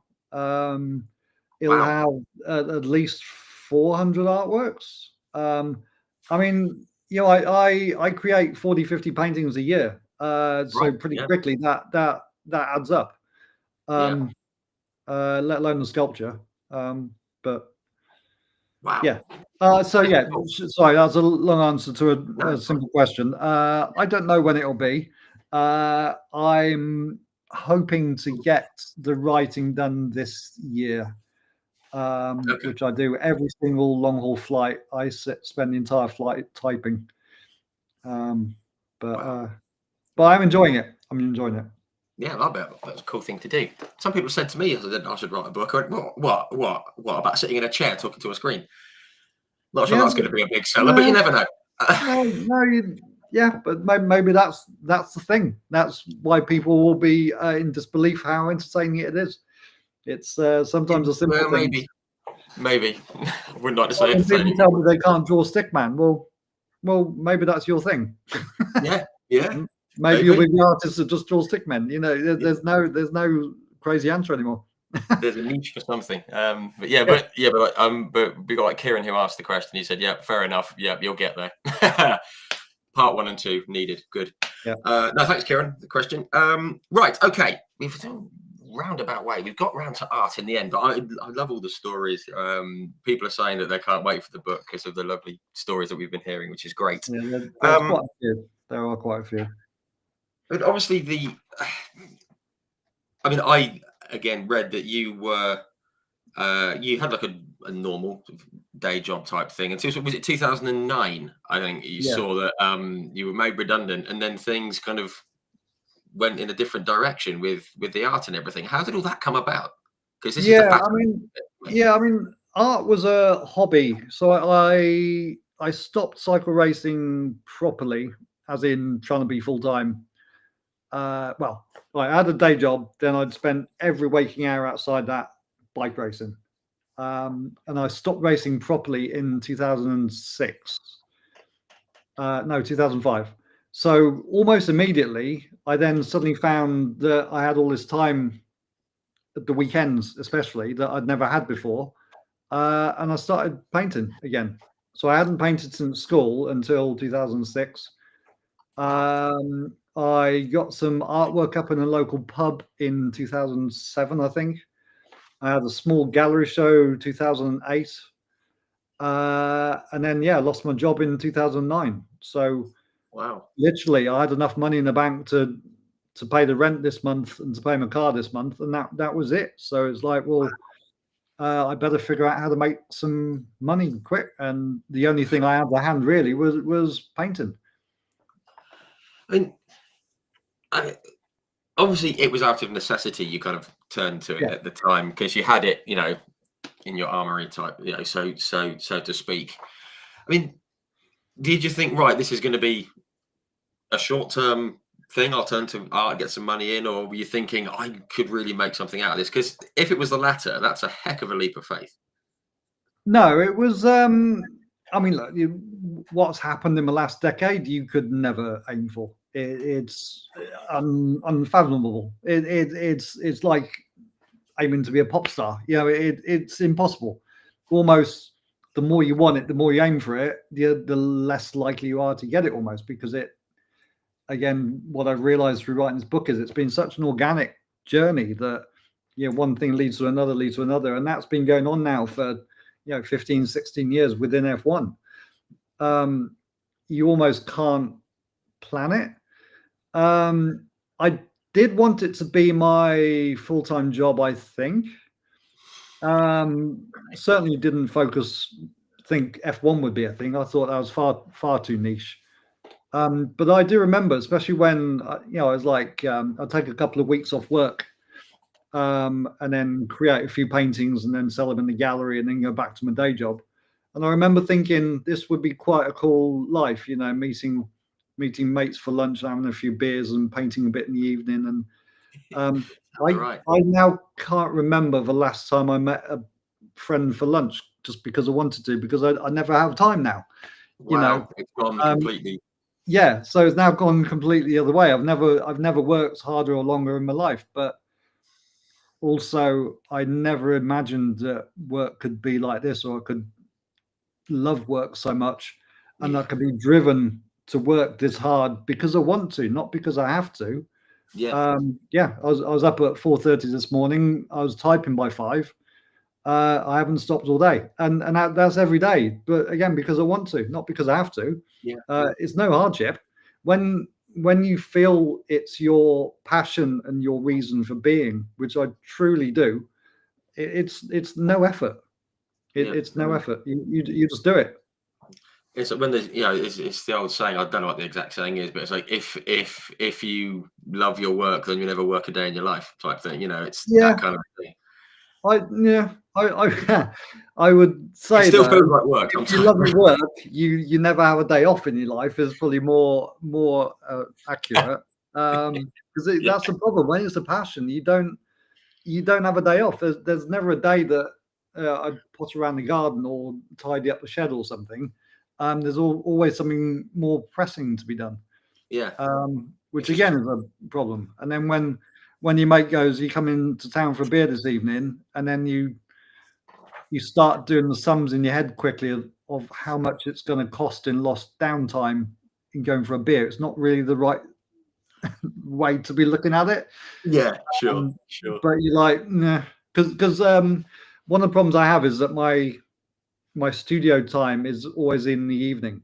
It'll have at least 400 artworks. I mean, I create 40, 50 paintings a year. So Right. pretty Yeah. quickly that adds up. Yeah. Let alone the sculpture. But Wow. yeah. So Yeah, yeah, cool. sorry, that's a long answer to No, a it's fine. simple question. I don't know when it'll be. I'm hoping to get the writing done this year, Okay. which I do every single long haul flight. I spend the entire flight typing. Um, but Wow. uh, but I'm enjoying it. I'm enjoying it. Yeah, I bet that's a cool thing to do. Some people said to me that I should write a book. I went, what about sitting in a chair talking to a screen? Not sure Yeah, that's going to be a big seller, but you no, never know. no. Yeah, but maybe that's the thing. That's why people will be in disbelief how entertaining it is. It's sometimes the simple Well, things. maybe. Wouldn't like to Like say when people entertaining. tell me they can't draw stickman, well, maybe that's your thing. Yeah, yeah, Maybe you'll maybe. be the artist that just draws stickmen. Yeah. There's no crazy answer anymore. There's a niche for something. Yeah, But we got like Kieran who asked the question. He said, "Yeah, fair enough. Yeah, you'll get there." Part 1 and 2 needed. Good. yeah, No, thanks, Kieran. The question. Right. Okay. We've done roundabout way. We've got round to art in the end. But I love all the stories. People are saying that they can't wait for the book because of the lovely stories that we've been hearing, which is great. yeah. There's Um, quite a few. There are quite a few. but obviously, I mean, I again read that you had like a normal day job type thing until was it 2009? I think you Yeah, saw that you were made redundant, and then things kind of went in a different direction with the art and everything. How did all that come about? Because this is the yeah. fascinating bit for me. I mean, art was a hobby, so I stopped cycle racing properly, as in trying to be full time. Well, I had a day job, then I'd spend every waking hour outside that bike racing. And I stopped racing properly in 2006. No, 2005. So almost immediately, I then suddenly found that I had all this time at the weekends, especially that I'd never had before, and I started painting again. So I hadn't painted since school until 2006. I got some artwork up in a local pub in 2007, I think. I had a small gallery show 2008. And then, yeah, I lost my job in 2009. So Wow. literally, I had enough money in the bank to pay the rent this month and to pay my car this month, and that was it. So it's like, well, I better figure out how to make some money quick. And the only thing I had to hand really was painting. I mean, I, obviously, it was out of necessity. You kind of turned to it Yeah. at the time because you had it, in your armory type, so to speak. I mean, did you think, right, this is going to be a short term thing? I'll turn to art, get some money in, or were you thinking I could really make something out of this? Because if it was the latter, that's a heck of a leap of faith. No, it was. I mean, look, what's happened in the last decade, you could never aim for. It's unfathomable. It's like aiming to be a pop star. It's impossible. Almost, the more you want it, the more you aim for it, the less likely you are to get it. Almost because it. Again, what I've realized through writing this book is it's been such an organic journey that one thing leads to another, and that's been going on now for 15, 16 years within F1. You almost can't plan it. I did want it to be my full-time job, I think. Certainly didn't think F1 would be a thing. I thought that was far too niche. But I do remember, especially when I was like, I'd take a couple of weeks off work, and then create a few paintings, and then sell them in the gallery, and then go back to my day job. And I remember thinking this would be quite a cool life, meeting mates for lunch, having a few beers, and painting a bit in the evening. And All right. I now can't remember the last time I met a friend for lunch, just because I wanted to, because I never have time now. Wow, it's gone Um, completely. yeah, so it's now gone completely the other way. I've never worked harder or longer in my life, but also I never imagined that work could be like this, or I could love work so much. and I Yeah. can be driven to work this hard because I want to, not because I have to. Yeah. Yeah, I was up at 4:30 this morning. I was typing by 5. I haven't stopped all day, and that's every day. But again, because I want to, not because I have to. Yeah. It's no hardship. When you feel it's your passion and your reason for being, which I truly do, it's no effort. Yeah. It's no effort. You just do it. It's when there's, it's the old saying. I don't know what the exact saying is, but it's like if you love your work, then you never work a day in your life, type thing. It's Yeah, that kind of thing. I I would It say still though, feels like work if you sometimes. love your work, you never have a day off in your life is probably more accurate. Because Yeah. that's the problem. When it's a passion, you don't have a day off. There's never a day that I put around the garden or tidy up the shed or something. There's always something more pressing to be done, Yeah. which It's just again is a problem. And then when your mate goes, you come into town for a beer this evening, and then you start doing the sums in your head quickly of how much it's going to cost in lost downtime in going for a beer. It's not really the right way to be looking at it. yeah. Sure. Um, Sure. but you're like, nah, because one of the problems I have is that my studio time is always in the evening.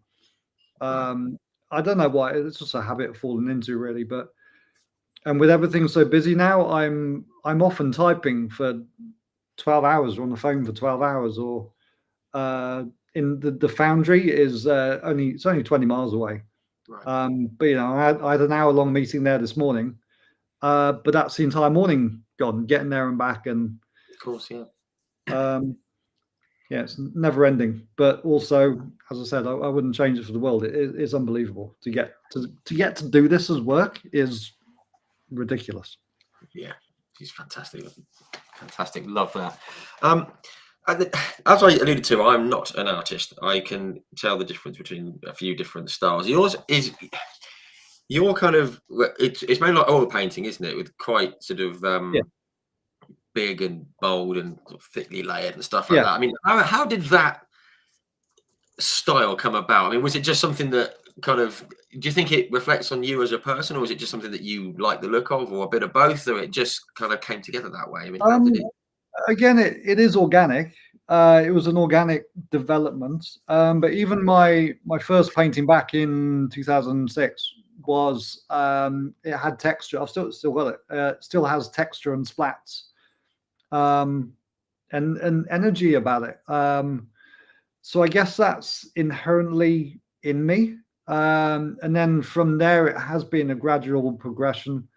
Right. I don't know why. It's just a habit of falling into, really. But and with everything so busy now, I'm often typing for 12 hours or on the phone for 12 hours, or in the foundry is it's only 20 miles away. Right. But I had an hour-long meeting there this morning, but that's the entire morning gone, getting there and back. And Of course. Yeah. yeah, it's never ending. But also, as I said, I wouldn't change it for the world. It's unbelievable to get to do this as work is ridiculous. Yeah. She's fantastic. Fantastic. Love that. As I alluded to, I'm not an artist. I can tell the difference between a few different styles. Yours is your kind of, it's mainly like oil painting, isn't it? With quite sort of Yeah, big and bold and sort of thickly layered and stuff like yeah. that. I mean, how did that style come about? I mean, was it just something that kind of, do you think it reflects on you as a person, or was it just something that you like the look of, or a bit of both, or it just kind of came together that way? I mean, how did it? Again, it is organic. It was an organic development. But even my first painting back in 2006 was it had texture. I've still got it. It still has texture and splats, and energy about it. So I guess that's inherently in me. And then from there, it has been a gradual progression.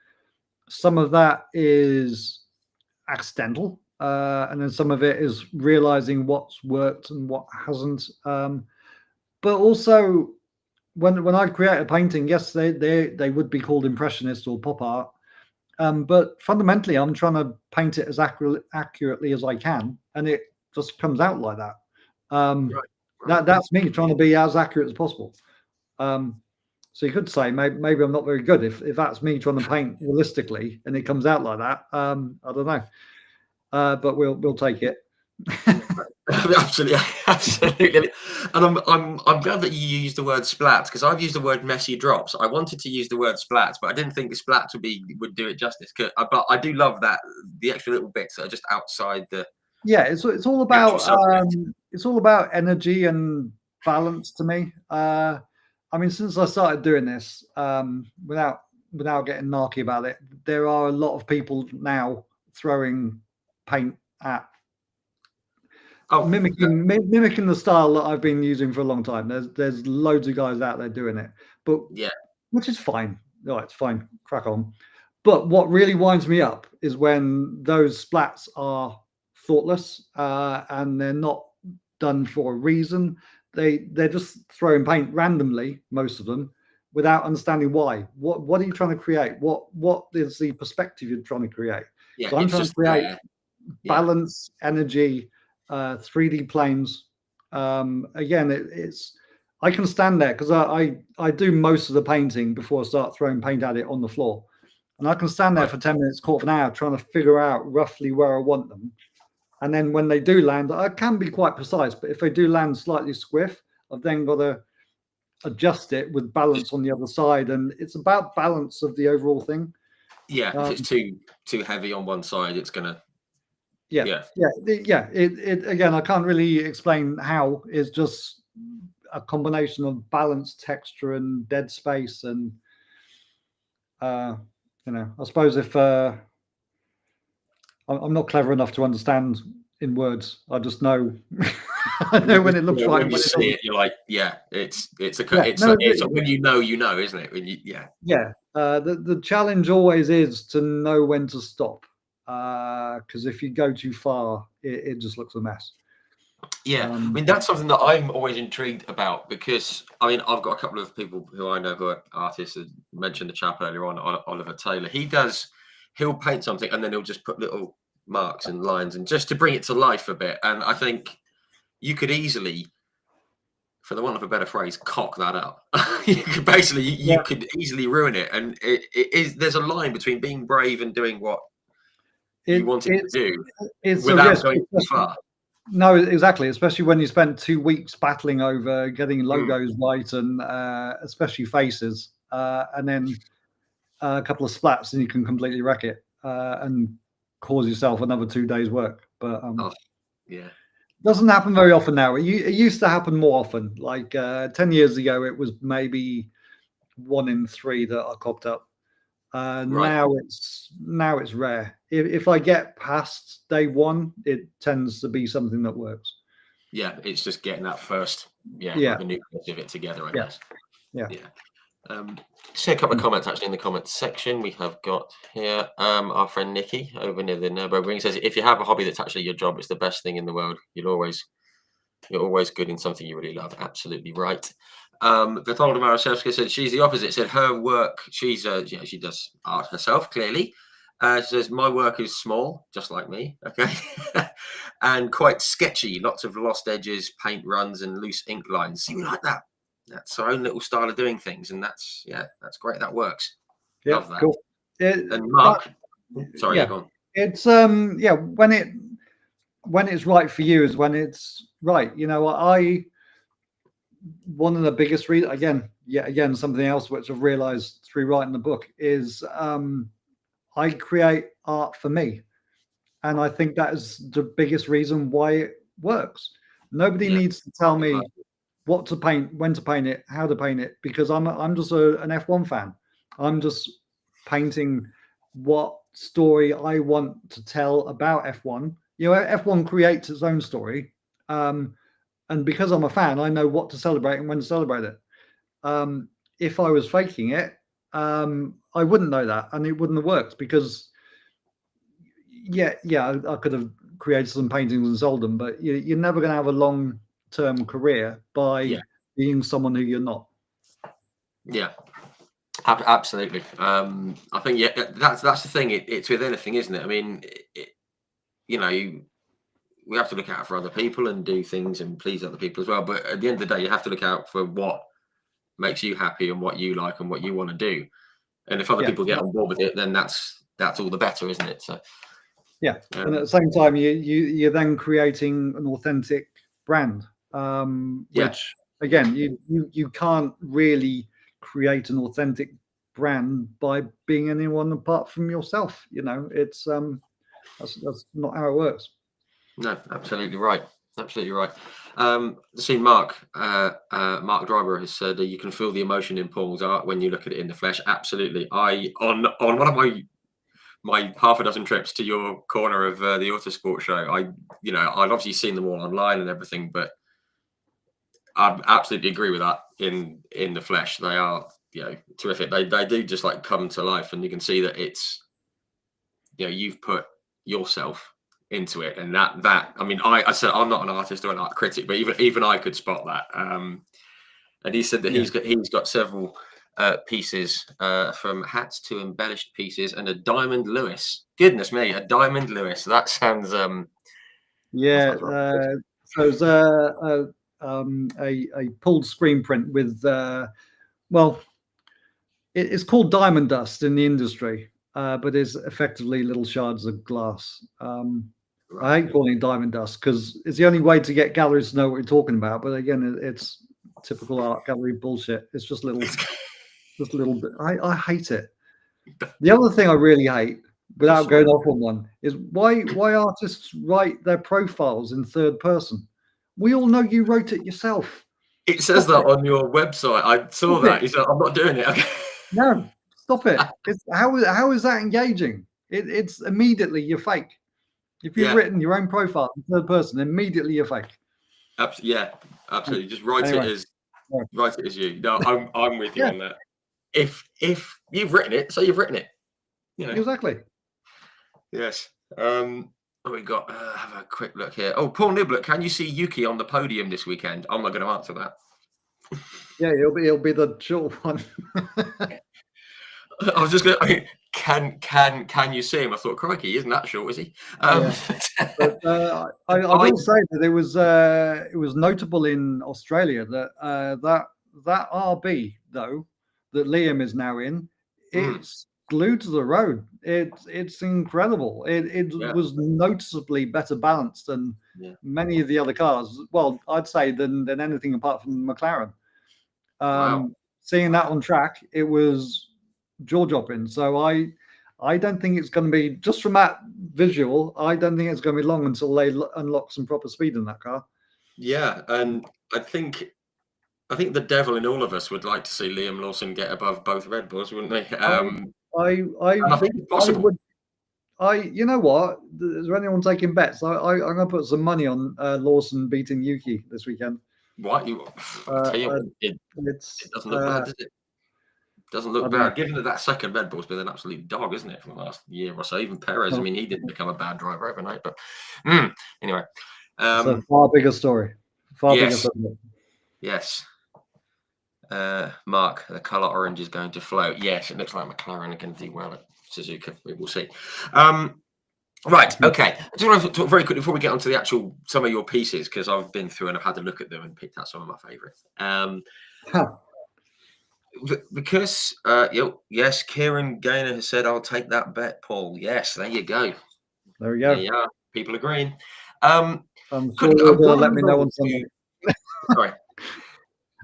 Some of that is accidental, and then some of it is realizing what's worked and what hasn't. But also, when I create a painting, yes, they would be called impressionist or pop art. But fundamentally, I'm trying to paint it as accurately as I can, and it just comes out like that. Right, right. That's me trying to be as accurate as possible. So you could say maybe I'm not very good if that's me trying to paint realistically and it comes out like that. I don't know, but we'll take it. Absolutely, absolutely. And I'm glad that you used the word splat, because I've used the word messy drops. I wanted to use the word splats, but I didn't think the splats would do it justice. But I do love that the extra little bits that are just outside the Yeah, it's all actual about subject. energy and balance to me. I mean, since I started doing this, without getting narky about it, there are a lot of people now throwing paint at Oh, mimicking the style that I've been using for a long time. There's loads of guys out there doing it, but yeah, which is fine. All right, it's fine. Crack on. But what really winds me up is when those splats are thoughtless, and they're not done for a reason. They're just throwing paint randomly, most of them, without understanding why. What are you trying to create? What is the perspective you're trying to create? yeah. So I'm It's trying to just create there. Yeah, balance, energy, 3D planes. Again, it's I can stand there because I do most of the painting before I start throwing paint at it on the floor, and I can stand there right. for 10 minutes, quarter of an hour, trying to figure out roughly where I want them. And then when they do land, I can be quite precise, but if they do land slightly squiff, I've then got to adjust it with balance on the other side, and it's about balance of the overall thing. Yeah, if it's too heavy on one side, it's gonna. Yeah. It again, I can't really explain how. It's just a combination of balance, texture, and dead space, and I suppose if I'm not clever enough to understand in words, I just know. I know when it looks right. When you see it, you're like, yeah, it's when you know, isn't it? When the challenge always is to know when to stop, because if you go too far, it just looks a mess. Yeah, I mean that's something that I'm always intrigued about, because I mean I've got a couple of people who I know who are artists. I mentioned the chap earlier on, Oliver Taylor. He'll paint something and then he'll just put little marks and lines and just to bring it to life a bit. And I think you could easily, for the want of a better phrase, cock that up. You could easily ruin it. And there's a line between being brave and doing what you wanted to do without going too far. No, exactly. Especially when you spend 2 weeks battling over getting logos right, and especially faces, and then a couple of splats, and you can completely wreck it and cause yourself another 2 days' work. But doesn't happen very often now. It used to happen more often. Like 10 years ago, it was maybe 1 in 3 that I copped up. Now it's rare. If I get past day 1, it tends to be something that works. Yeah, it's just getting that first, like a nucleus of it together, I guess. Yeah. See a couple of comments actually in the comments section. We have got here our friend Nikki over near the Nürburgring says, if you have a hobby that's actually your job, it's the best thing in the world. You're always good in something you really love. Absolutely right. Vitolda Maraszewska said she's the opposite. Said her work, she does art herself, clearly. She says, my work is small, just like me, okay, and quite sketchy. Lots of lost edges, paint runs, and loose ink lines. See, we like that. That's our own little style of doing things, and that's great. That works. Yeah, love that. Cool. And Mark, sorry, go on. It's when it's right for you is when it's right. One of the biggest reasons, again, something else which I've realized through writing the book is I create art for me. And I think that is the biggest reason why it works. Nobody needs to tell me what to paint, when to paint it, how to paint it, because I'm just an F1 fan. I'm just painting what story I want to tell about F1. F1 creates its own story. And because I'm a fan, I know what to celebrate and when to celebrate it. If I was faking it, I wouldn't know that, and it wouldn't have worked, because I could have created some paintings and sold them, but you're never going to have a long-term career by being someone who you're not. Yeah, absolutely. I think that's the thing. It's with anything, isn't it? I mean, we have to look out for other people and do things and please other people as well. But at the end of the day, you have to look out for what makes you happy and what you like and what you want to do. And if other people get on board with it, then that's all the better, isn't it? So and at the same time, you're then creating an authentic brand, which again, you can't really create an authentic brand by being anyone apart from yourself. It's that's not how it works. No, absolutely right. Absolutely right. See, Mark Driver has said you can feel the emotion in Paul's art when you look at it in the flesh. Absolutely. On one of my half a dozen trips to your corner of the Autosport show, I'd obviously seen them all online and everything, but I absolutely agree with that. In the flesh, they are terrific. They do just like come to life, and you can see that it's you've put yourself into it, and that I mean, I said I'm not an artist or an art critic, but even I could spot that. And he said that he's got several pieces, from hats to embellished pieces, and a diamond Lewis. Goodness me, a diamond Lewis. That sounds so there's a pulled screen print with it's called diamond dust in the industry, but it's effectively little shards of glass. I hate calling it diamond dust because it's the only way to get galleries to know what you're talking about. But again, it's typical art gallery bullshit. It's just little bit. I hate it. The other thing I really hate, without going off on one, is why artists write their profiles in third person. We all know you wrote it yourself. It says that on your website. I saw that. You said, I'm not doing it. Okay. No, stop it. It's how is that engaging? It's immediately you're fake. If you've written your own profile in third person, immediately you're fake. Yeah, absolutely. Just write it as you. No, I'm with you on that. If you've written it, so you've written it. You know. Exactly. Yes. We got have a quick look here. Oh, Paul Niblet, can you see Yuki on the podium this weekend? I'm not going to answer that. Yeah, he'll be the short one. I was just going to. Can you see him? I thought, crikey, he isn't that short, is he? But, I will say that it was notable in Australia that that RB though that Liam is now in, it's glued to the road. It's incredible. It was noticeably better balanced than many of the other cars. Well, I'd say than anything apart from McLaren. Seeing that on track, it was jaw-dropping. So I don't think it's going to be, just from that visual, I don't think it's going to be long until they unlock some proper speed in that car. Yeah, and I think the devil in all of us would like to see Liam Lawson get above both Red Bulls, wouldn't they? I think it's possible. You know what? Is there anyone taking bets? I'm going to put some money on Lawson beating Yuki this weekend. What? It doesn't look bad, does it? Doesn't look bad, given that second Red Bull's been an absolute dog, isn't it, for the last year or so? Even Perez, I mean, he didn't become a bad driver overnight, but anyway. It's a far bigger story. Bigger subject. Yes. Mark, the colour orange is going to float. Yes, it looks like McLaren are going to do well at Suzuka. We will see. Right, okay. I just want to talk very quickly before we get onto the actual some of your pieces, because I've been through and I've had a look at them and picked out some of my favourites. Because yes, Kieran Gaynor has said, "I'll take that bet, Paul." Yes, there you go. There we go. There you are. People agreeing. I'm sure you'll let me know on Sunday. Sorry.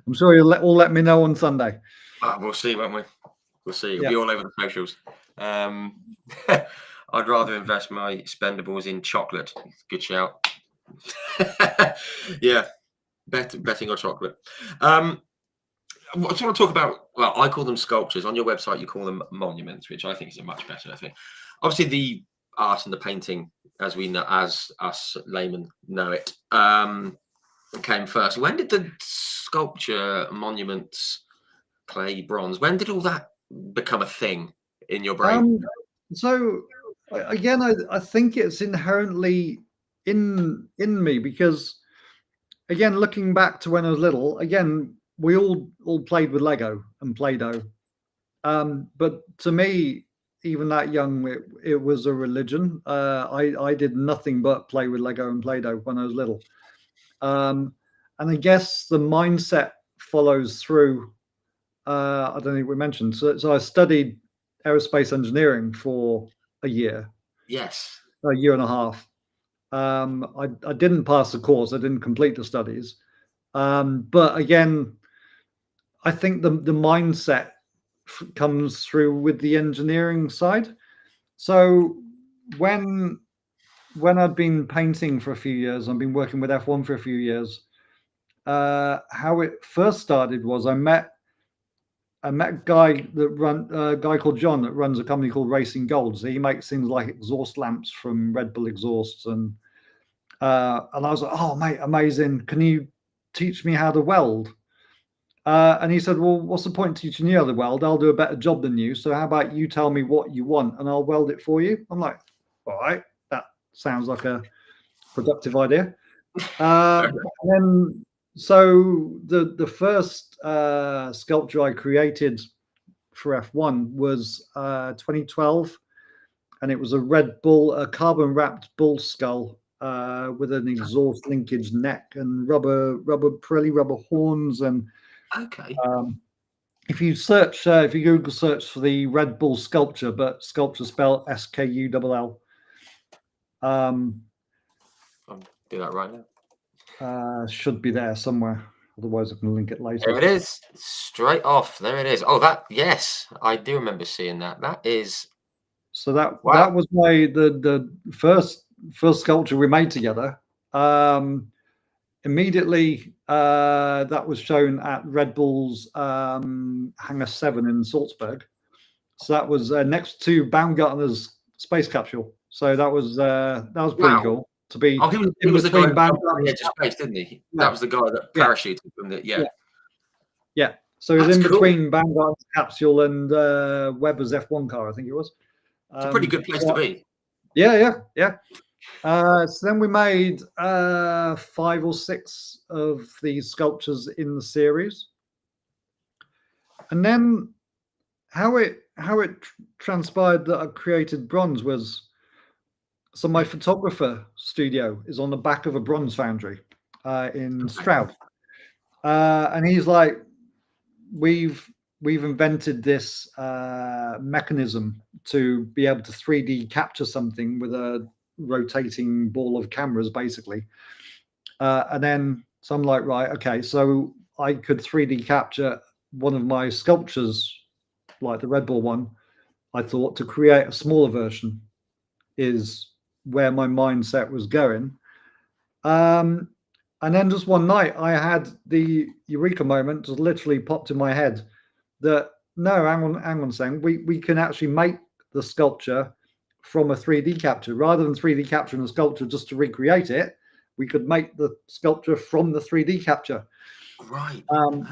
I'm sure you'll all let me know on Sunday. We'll see, won't we? We'll see. It'll be all over the socials. I'd rather invest my spendables in chocolate. Good shout. Yeah, betting on chocolate. I just want to talk about, well, I call them sculptures. On your website, you call them monuments, which I think is a much better thing. Obviously, the art and the painting, as we know, as us laymen know it, came first. When did the sculpture, monuments, clay, bronze, when did all that become a thing in your brain? So again, I think it's inherently in me, because again, looking back to when I was little, again, we all played with Lego and Play-Doh. But to me, even that young, it was a religion. I did nothing but play with Lego and Play-Doh when I was little. And I guess the mindset follows through. I don't think we mentioned. So I studied aerospace engineering for a year. Yes. A year and a half. I didn't pass the course. I didn't complete the studies. But again, I think the mindset comes through with the engineering side. So when I'd been painting for a few years, I've been working with F1 for a few years. How it first started was I met a guy called John that runs a company called Racing Gold. So he makes things like exhaust lamps from Red Bull exhausts, and I was like, "Oh, mate, amazing! Can you teach me how to weld?" And he said, "Well, what's the point teaching you how to weld? I'll do a better job than you. So how about you tell me what you want and I'll weld it for you?" I'm like, "All right, that sounds like a productive idea." And then, so the first sculpture I created for F1 was 2012, and it was a Red Bull, a carbon wrapped bull skull with an exhaust linkage neck and Pirelli rubber horns. And if you search, if you Google search for the Red Bull sculpture, but sculpture spelled SKULL. I'll do that right now. Should be there somewhere. Otherwise, I can link it later. There it is, straight off. There it is. Oh, yes, I do remember seeing that. That is So that wow. was the first sculpture we made together. Immediately, that was shown at Red Bull's Hangar 7 in Salzburg. So that was next to Baumgartner's space capsule. So that was pretty Wow. cool to be Oh, he in was the guy between that jumped on the Baumgartner's edge of space, didn't he? Yeah. That was the guy that Yeah. parachuted from the Yeah. So it was That's in cool. between Baumgartner's capsule and Webber's F1 car, I think it was. It's a pretty good place to be. Yeah. So then we made 5 or 6 of these sculptures in the series, and then how it transpired that I created bronze was, so my photographer studio is on the back of a bronze foundry in Stroud, and he's like, we've invented this mechanism to be able to 3D capture something with a rotating ball of cameras, basically. And then so I'm like, right, okay, so I could 3D capture one of my sculptures, like the Red Bull one. I thought to create a smaller version is where my mindset was going. And then just one night I had the eureka moment, just literally popped in my head that no, hang on, Sang, we can actually make the sculpture from a 3D capture. Rather than 3D capturing the sculpture just to recreate it, we could make the sculpture from the 3D capture. Right. Wow.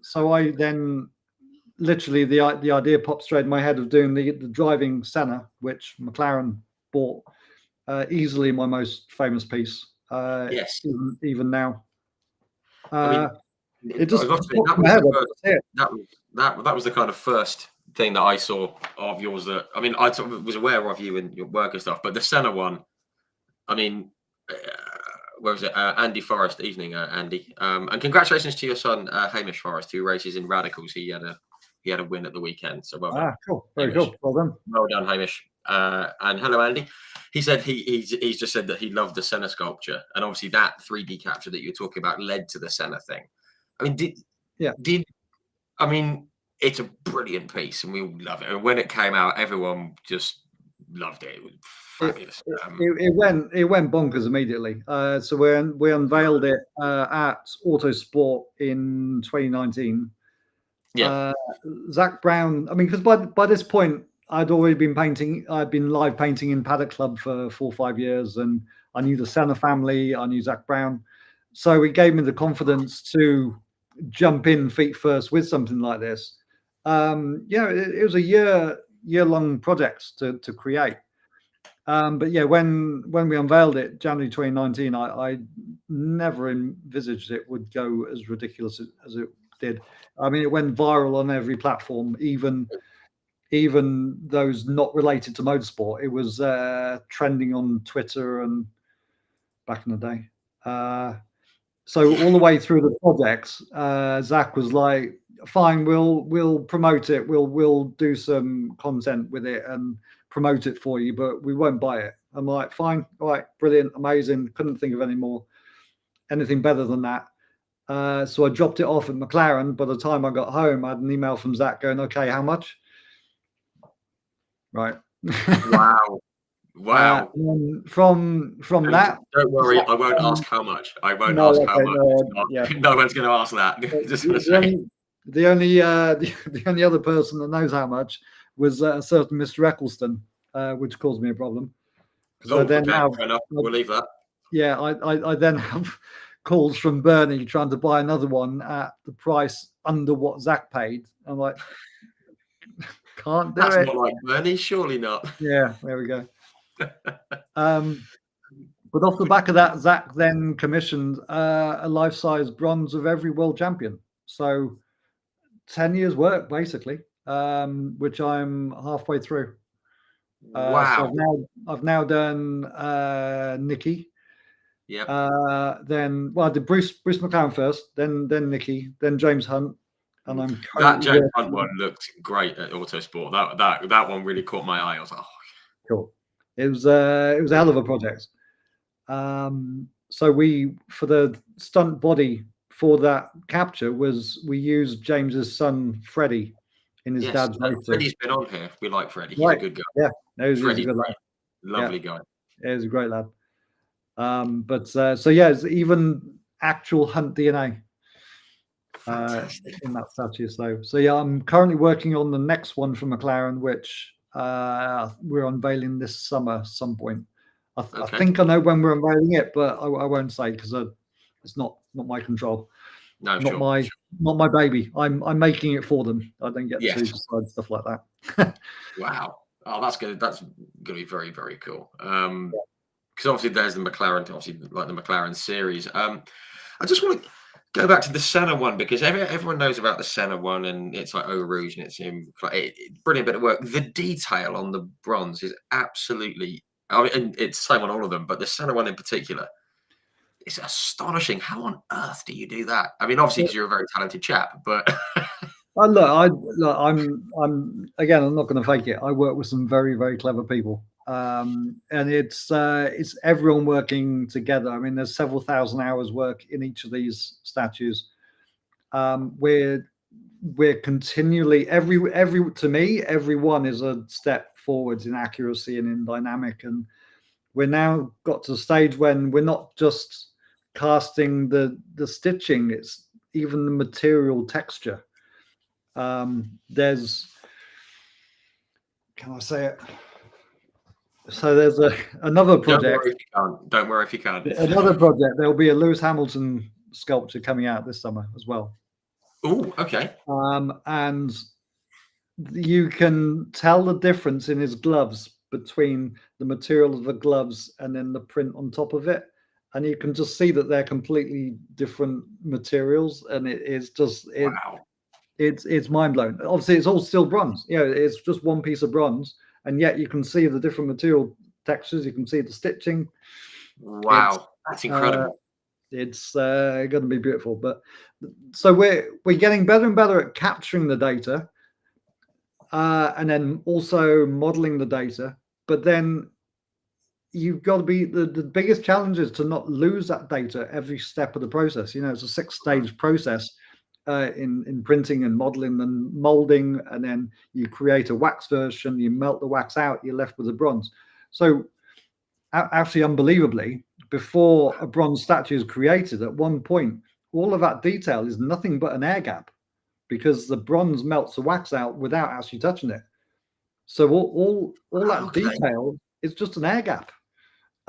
So I then literally the idea popped straight in my head of doing the driving Senna, which McLaren bought, easily my most famous piece. Yes. Even now. I mean, it just that was the kind of first thing that I saw of yours that, I mean, I was aware of you and your work and stuff, but the Senna one, I mean, where was it? Andy Forrest, evening, Andy. And congratulations to your son, Hamish Forrest, who races in Radicals. He had a win at the weekend. So well done. Cool. Very Hamish. cool. Well done. Well done, Hamish. And hello, Andy. He said he's just said that he loved the Senna sculpture, and obviously that 3D capture that you're talking about led to the Senna thing. I mean, I mean, it's a brilliant piece, and we all love it. And when it came out, everyone just loved it. It was fabulous. It went bonkers immediately. So we unveiled it at Autosport in 2019. Yeah. Zach Brown. I mean, because by this point I'd already been painting. I'd been live painting in Paddock Club for 4 or 5 years, and I knew the Senna family. I knew Zach Brown, so it gave me the confidence to jump in feet first with something like this. It was a year-long project to create. But yeah, when we unveiled it, January 2019, I never envisaged it would go as ridiculous as it did. I mean, it went viral on every platform, even those not related to motorsport. It was trending on Twitter and back in the day. So all the way through the projects, Zach was like, "Fine, we'll promote it. We'll do some content with it and promote it for you, but we won't buy it." I'm like, "Fine, all right, brilliant, amazing." Couldn't think of anything better than that. So I dropped it off at McLaren. By the time I got home, I had an email from Zach going, "Okay, how much?" Right. Wow. From that. Don't worry, I won't ask how much. I won't ask how much. No one's going to ask that. Just going to say. The only other person that knows how much was a certain Mr. Eccleston, which caused me a problem. Oh, okay, fair enough. We'll leave that. Yeah, I then have calls from Bernie trying to buy another one at the price under what Zach paid. I'm like, can't do it. That's not like Bernie, surely not. Yeah, there we go. But off the back of that, Zach then commissioned a life-size bronze of every world champion. So 10 years work, basically, which I'm halfway through. Wow. So I've now done Nicky. Yeah. Then I did Bruce McLaren first, then Nicky, then James Hunt, and I'm that James Hunt one looked great at Autosport. That one really caught my eye. I was like, oh, cool. It was a hell of a project. so for the stunt body for that capture we used James's son Freddie in his Yes, dad's racer. Freddie's been on here. We like Freddie. He's a Right. good guy. Yeah. No, he's a Freddie's good lad. great. Lovely guy. Yeah, he's a great lad. But so yeah, it's even actual hunt DNA Fantastic. in that statue. So yeah, I'm currently working on the next one from McLaren, which we're unveiling this summer some point. I think I know when we're unveiling it, but I won't say because it's not my control. No, not sure. not my baby. I'm making it for them. I don't get Yes. to decide stuff like that. Wow. Oh, that's good. That's going to be very, very cool. Because obviously there's the McLaren, obviously like the McLaren series. I just want to go back to the Senna one because everyone knows about the Senna one and it's like Eau Rouge and it's brilliant bit of work. The detail on the bronze is absolutely, I mean, and it's the same on all of them, but the Senna one in particular, it's astonishing. How on earth do you do that? I mean, obviously because you're a very talented chap, but I'm again. I'm not going to fake it. I work with some very, very clever people, and it's everyone working together. I mean, there's several thousand hours work in each of these statues. We're continually to me, everyone is a step forwards in accuracy and in dynamic, and we're now got to the stage when we're not just casting the stitching; it's even the material texture. There's, can I say it? So there's another project. Don't worry if you can't. Another project. There'll be a Lewis Hamilton sculpture coming out this summer as well. Oh, okay. And you can tell the difference in his gloves between the material of the gloves and then the print on top of it. And you can just see that they're completely different materials. And it is just, wow. It's mind blowing. Obviously, it's all still bronze. You know, it's just one piece of bronze, and yet you can see the different material textures. You can see the stitching. Wow, that's incredible. It's going to be beautiful. But so we're getting better and better at capturing the data, and then also modeling the data. But then you've got to be the biggest challenge is to not lose that data every step of the process. You know, it's a 6-stage process. In printing and modeling and molding, and then you create a wax version, you melt the wax out, you're left with a bronze. So actually, unbelievably, before a bronze statue is created, at one point, all of that detail is nothing but an air gap because the bronze melts the wax out without actually touching it. So all that detail is just an air gap.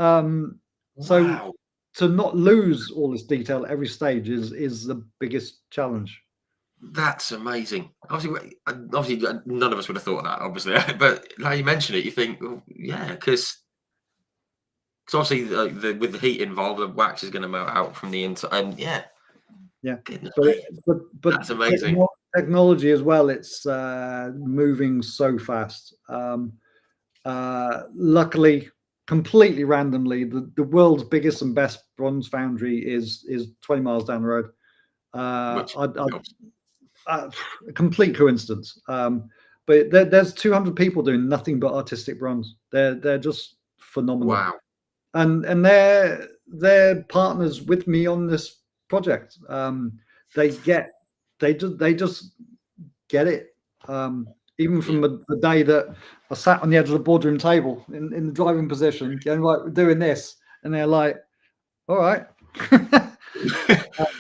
So to not lose all this detail at every stage is the biggest challenge. That's amazing. Obviously, none of us would have thought of that, obviously. But now you mention it, you think, well, yeah, because obviously with the heat involved, the wax is going to melt out from the inside. And yeah. But that's amazing. Technology as well. It's moving so fast. Luckily, completely randomly, the world's biggest and best bronze foundry is 20 miles down the road. A complete coincidence. But there's 200 people doing nothing but artistic bronze. They're just phenomenal. Wow. And they're partners with me on this project. They just get it. Even from the day that I sat on the edge of the boardroom table in the driving position, going like, we're doing this, and they're like, all right. And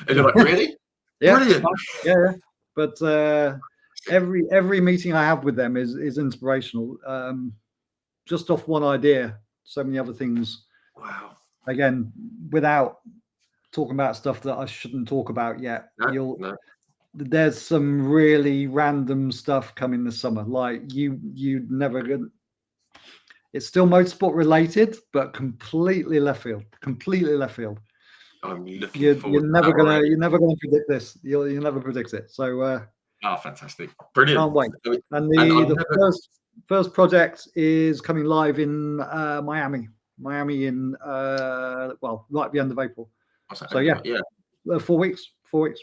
you're like, really? Yeah, brilliant. Yeah. But every meeting I have with them is inspirational. Just off one idea, so many other things. Wow. Again, without talking about stuff that I shouldn't talk about yet. No. There's some really random stuff coming this summer. Like you never gonna. It's still motorsport related, but completely left field. Completely left field. I'm looking You're never gonna predict this. You'll never predict it. So fantastic. Brilliant. Can't wait. And the first project is coming live in Miami. Miami in right at the end of April. So yeah. 4 weeks. 4 weeks.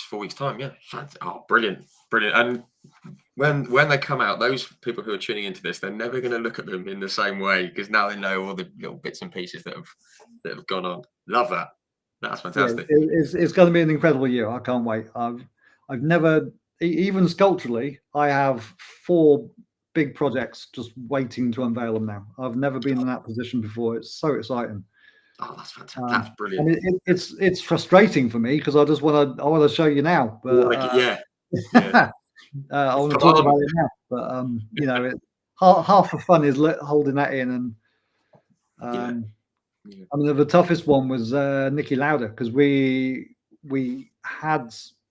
4 weeks time. Yeah. Oh, brilliant. And when they come out, those people who are tuning into this, they're never going to look at them in the same way because now they know all the little bits and pieces that have gone on. Love that. That's Yeah, fantastic. it's going to be an incredible year. I can't wait. I've never, even sculpturally, I have 4 big projects just waiting to unveil them now. I've never been in that position before. It's so exciting. Oh, that's fantastic. That's brilliant. And it's frustrating for me because I want to show you now, but Yeah. I want to talk about it now. But you know, half the fun is holding that in, and I mean, the toughest one was Niki Lauda because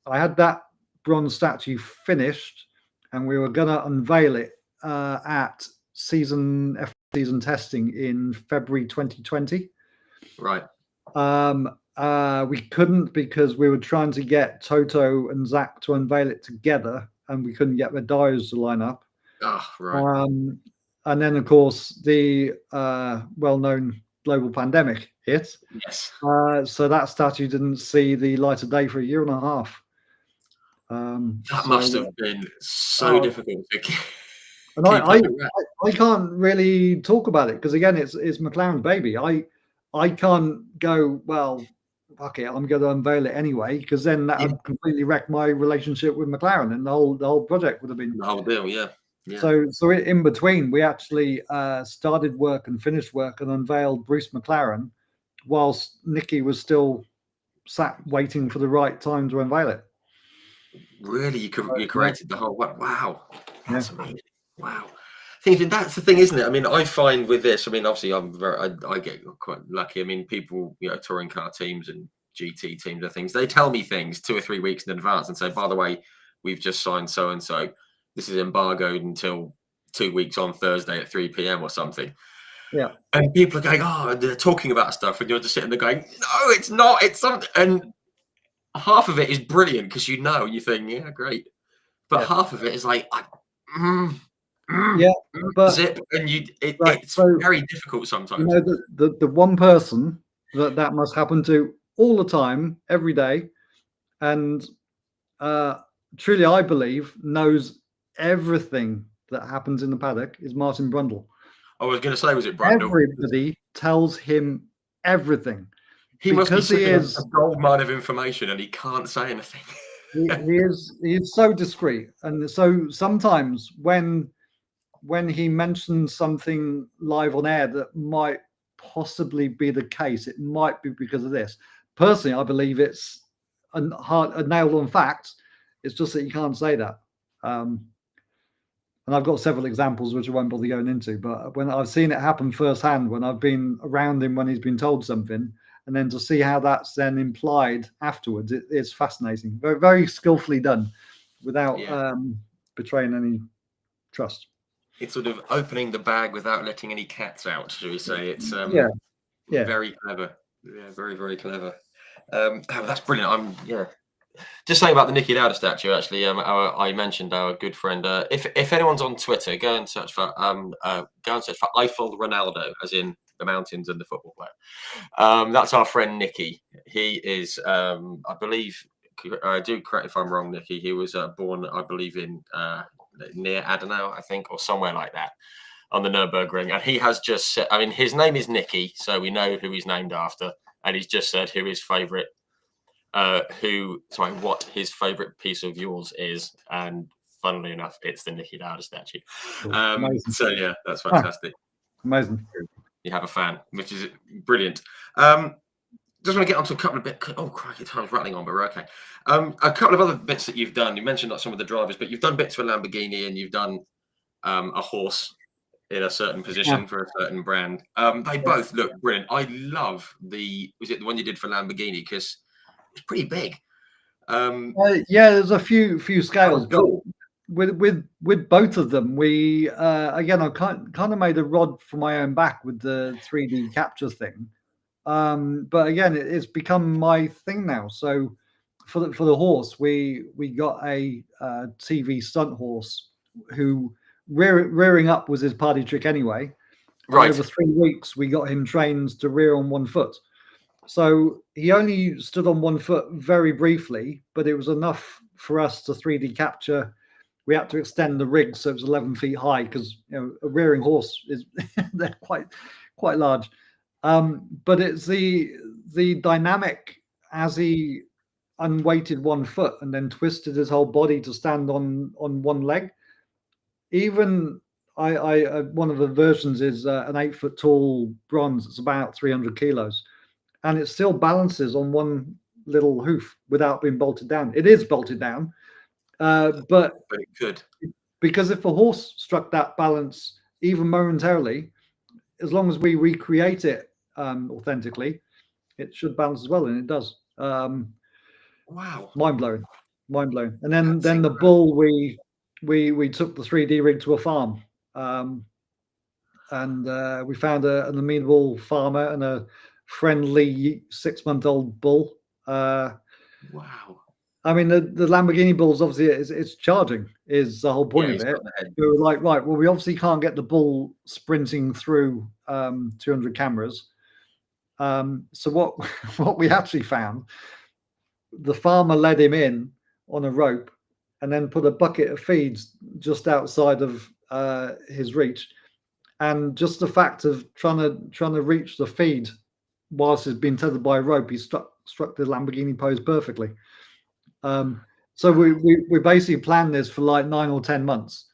I had that bronze statue finished, and we were gonna unveil it at season testing in February 2020. Right. We couldn't because we were trying to get Toto and Zach to unveil it together, and we couldn't get the dials to line up. Oh, right. And then, of course, the well-known global pandemic hit. Yes. So that statue didn't see the light of day for a year and a half. That must have been so difficult to keep. And I can't really talk about it because again, it's McLaren's baby. I can't go, well, fuck it, I'm going to unveil it anyway, because then that would completely wreck my relationship with McLaren, and the whole project would have been the whole deal. Yeah. So in between, we actually started work and finished work and unveiled Bruce McLaren, whilst Niki was still sat waiting for the right time to unveil it. Really, you created the whole. Wow, that's amazing. Wow. That's the thing, isn't it? I mean, I find with this, I mean, obviously, I get quite lucky. I mean, people, touring car teams and GT teams and things, they tell me things 2 or 3 weeks in advance and say, by the way, we've just signed so and so. This is embargoed until 2 weeks on Thursday at 3 p.m. or something. Yeah. And people are going, oh, they're talking about stuff, and you're just sitting there going, no, it's not. It's something. And half of it is brilliant because you think, yeah, great. But half of it is like, but zip, and it's very difficult sometimes. The one person that must happen to all the time, every day, and truly, I believe, knows everything that happens in the paddock is Martin Brundle. I was going to say, was it Brundle? Everybody tells him everything. He must be a gold mine of information, and he can't say anything. he is so discreet, and so sometimes when he mentions something live on air that might possibly be the case, it might be because of this. Personally, I believe it's a nailed-on fact. It's just that you can't say that. And I've got several examples which I won't bother going into, but when I've seen it happen firsthand, when I've been around him when he's been told something, and then to see how that's then implied afterwards, it's fascinating. Very, very skillfully done without betraying any trust. It's sort of opening the bag without letting any cats out, shall we say. It's very clever. Yeah, very, very clever. That's brilliant. Just saying about the Niki Lauda statue, actually, I mentioned our good friend. If anyone's on Twitter, go and search for Eiffel Ronaldo, as in the mountains and the football player. That's our friend Niki. He is, I believe, do correct if I'm wrong, Niki. He was born, I believe, in near Adenau, I think, or somewhere like that, on the Nürburgring. And he has just said, I mean, his name is Niki, so we know who he's named after. And he's just said who his favourite. What his favorite piece of yours is, and funnily enough, it's the Niki Lauda statue. So yeah, that's fantastic. Amazing. You have a fan, which is brilliant. Just want to get onto a couple of bits. Oh, crikey, time's rattling on, but we're okay. A couple of other bits that you've done. You mentioned some of the drivers, but you've done bits for Lamborghini, and you've done a horse in a certain position for a certain brand. They both look brilliant. I love was it the one you did for Lamborghini? Because it's pretty big. There's a few scales, but with both of them, we again, I kind of made a rod for my own back with the 3D capture thing. But again, it's become my thing now. So for the horse, we got a TV stunt horse who rearing up was his party trick anyway. Right. Over 3 weeks, we got him trained to rear on 1 foot. So he only stood on 1 foot very briefly, but it was enough for us to 3D capture we had to extend the rig so it was 11 feet high because a rearing horse is they're quite large. But it's the dynamic as he unweighted 1 foot and then twisted his whole body to stand on one leg. Even I one of the versions is an 8 foot tall bronze. It's about 300 kilos, and it still balances on one little hoof without being bolted down. It is bolted down, but Very good. Because if a horse struck that balance even momentarily, as long as we recreate it authentically, it should balance as well, and it does. Wow. Mind blowing. And then That's the bull, we took the 3D rig to a farm, and we found an amenable farmer and a friendly 6-month-old bull. Wow. I mean, the Lamborghini bulls, obviously, it's charging is the whole point of it. We were like, right, well, we obviously can't get the bull sprinting through 200 cameras. So what we actually found, the farmer led him in on a rope and then put a bucket of feeds just outside of his reach. And just the fact of trying to reach the feed whilst he's been tethered by a rope, he struck the Lamborghini pose perfectly. So we basically planned this for like 9 or 10 months,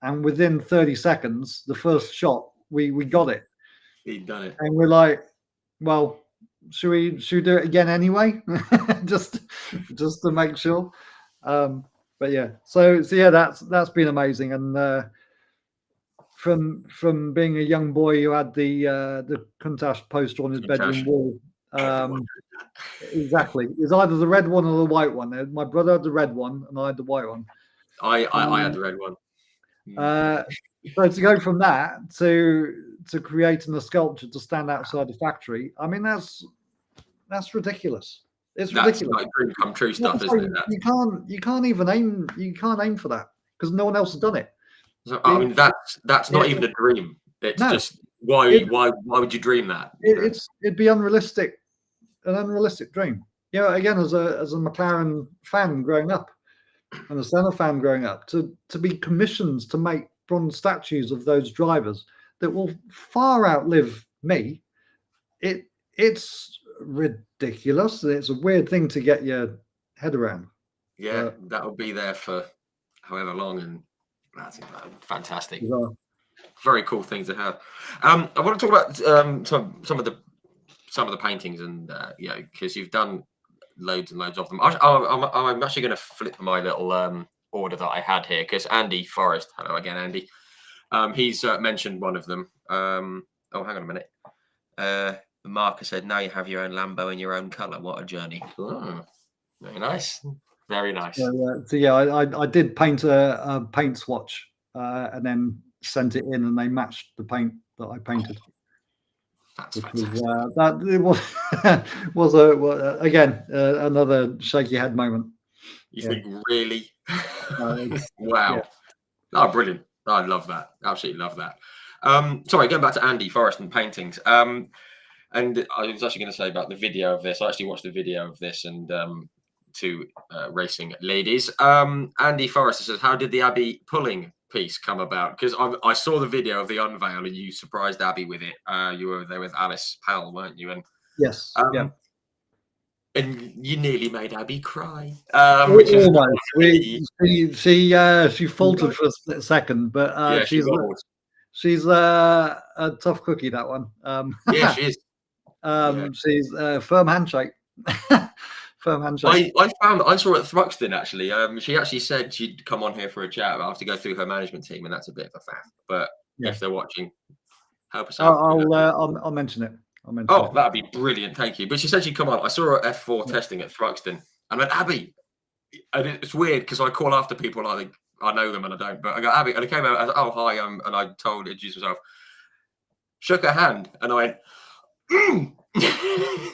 and within 30 seconds, the first shot, we got it. He'd done it, and we're like, well, should we do it again anyway, just to make sure. But yeah, so yeah, that's been amazing, and from being a young boy who had the Countach poster on his bedroom wall. Exactly. It's either the red one or the white one. My brother had the red one and I had the white one. I had the red one. So to go from that to creating a sculpture to stand outside the factory, I mean, that's ridiculous. That's ridiculous. Like dream come true stuff, isn't it? You can't even aim. You can't aim for that because no one else has done it. So, I mean, that's not even a dream. It's just why would you dream that? It'd be unrealistic. An unrealistic dream. Again, as a McLaren fan growing up and a Senna fan growing up, to be commissioned to make bronze statues of those drivers that will far outlive me, it's ridiculous. It's a weird thing to get your head around. Yeah, that'll be there for however long, and that's fantastic. Yeah. Very cool thing to have. I want to talk about some of the paintings, and because you've done loads and loads of them. I'm actually going to flip my little order that I had here, because Andy Forrest, hello again, Andy. He's mentioned one of them. Oh, hang on a minute. Mark said, "Now you have your own Lambo in your own colour. What a journey!" Oh, very nice, very nice. So yeah, I did paint a paint swatch and then sent it in, and they matched the paint that I painted. That's was again another shaky head moment. You think, really? Wow. Yeah. Oh, brilliant. I love that. Absolutely love that. Sorry, going back to Andy Forrest and paintings. And I was actually going to say about the video of this. I actually watched the video of this, and two racing ladies. Andy Forrest says, "How did the Abbey pulling piece come about?" Because I saw the video of the unveil, and you surprised Abby with it. You were there with Alice Powell, weren't you? And yes, yeah. And you nearly made Abby cry. Which is she faltered for a split second, but she's a tough cookie, that one. Yeah, she is. She's a firm handshake. Firm handshake. I saw her at Thruxton, actually. She actually said she'd come on here for a chat, but I have to go through her management team, and that's a bit of a faff. But if they're watching, help us out. I'll mention it. That'd be brilliant. Thank you. But she said she'd come on. I saw her at F4 testing at Thruxton. I went, Abby. And it's weird because I call after people like I know them and I don't. But I go, Abby. And I came out, I was, oh, hi. And I introduced myself. Shook her hand. And I went,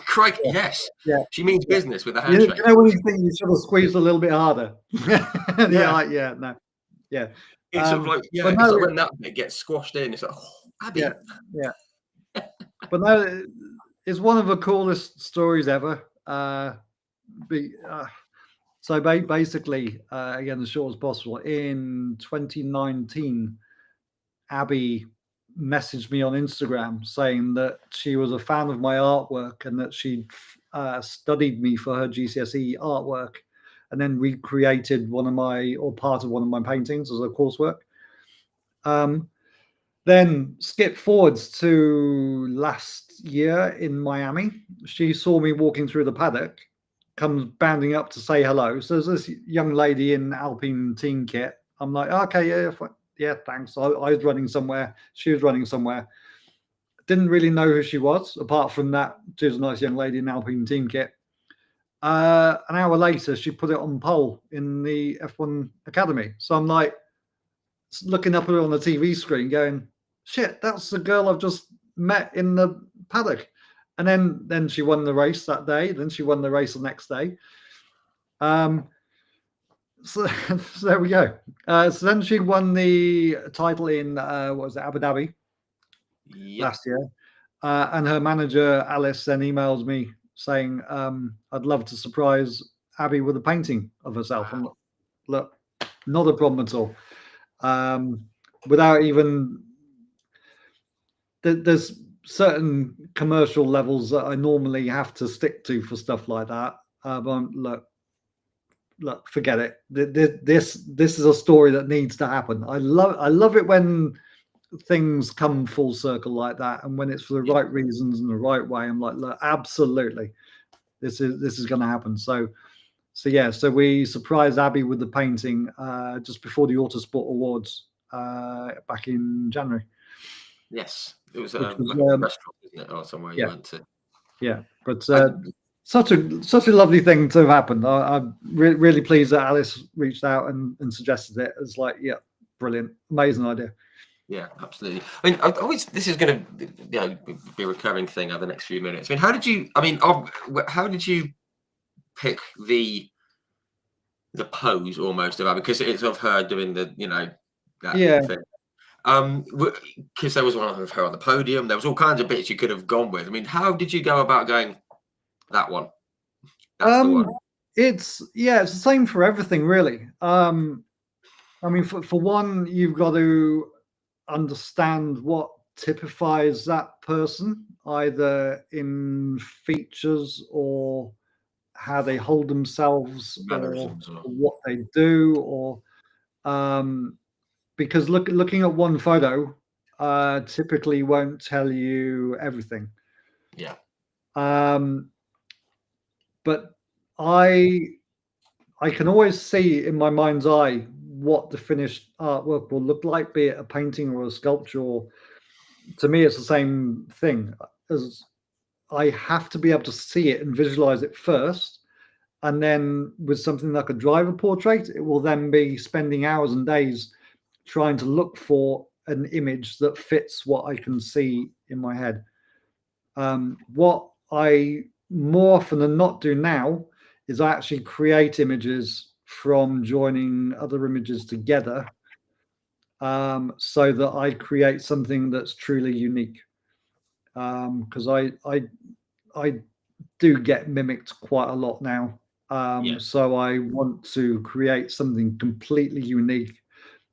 crikey, yes. Yeah. She means business with the handshake. You know when you think you should have squeezed a little bit harder? No. Yeah. It's sort of like, so when that bit gets squashed in, it's like, oh, Abby. Yeah. But no, it's one of the coolest stories ever. So basically, again, as short as possible, in 2019, Abby messaged me on Instagram saying that she was a fan of my artwork and that she'd studied me for her GCSE artwork and then recreated part of one of my paintings as a coursework. Then skip forwards to last year in Miami. She saw me walking through the paddock, comes bounding up to say hello. So there's this young lady in Alpine team kit. I'm like, okay, yeah, thanks. I was running somewhere. She was running somewhere. Didn't really know who she was, apart from that she was a nice young lady in Alpine team kit. An hour later, she put it on pole in the F1 Academy. So I'm like, looking up at her on the TV screen going, shit, that's the girl I've just met in the paddock. And then she won the race that day. Then she won the race the next day. So there we go. So then she won the title in, what was it, Abu Dhabi last year. And her manager, Alice, then emails me saying, I'd love to surprise Abby with a painting of herself. And look, not a problem at all. Without even there's certain commercial levels that I normally have to stick to for stuff like that. But look, forget it. This is a story that needs to happen. I love it when things come full circle like that, and when it's for the right reasons and the right way. I'm like, look, absolutely, this is going to happen. So we surprised Abby with the painting just before the Autosport Awards back in January. Yes, it was a restaurant, isn't it, or somewhere you went to? Yeah, but such a lovely thing to have happened. I'm really pleased that Alice reached out and suggested it. It's like, yeah, brilliant, amazing idea. Yeah, absolutely. I mean, this is going to be a recurring thing over the next few minutes. I mean, how did you pick the pose almost of her, because it's of her doing the that thing? Because there was one of her on the podium. There was all kinds of bits you could have gone with. I mean, how did you go about going that one? That's the one. It's the same for everything, really. I mean, for one, you've got to understand what typifies that person, either in features or how they hold themselves, or what they do, or because looking at one photo typically won't tell you everything. Yeah. But I can always see in my mind's eye what the finished artwork will look like, be it a painting or a sculpture. Or, to me, it's the same thing. As I have to be able to see it and visualize it first, and then with something like a driver portrait, it will then be spending hours and days trying to look for an image that fits what I can see in my head. What I more often than not do now is I actually create images from joining other images together, so that I create something that's truly unique. Because I do get mimicked quite a lot now. So I want to create something completely unique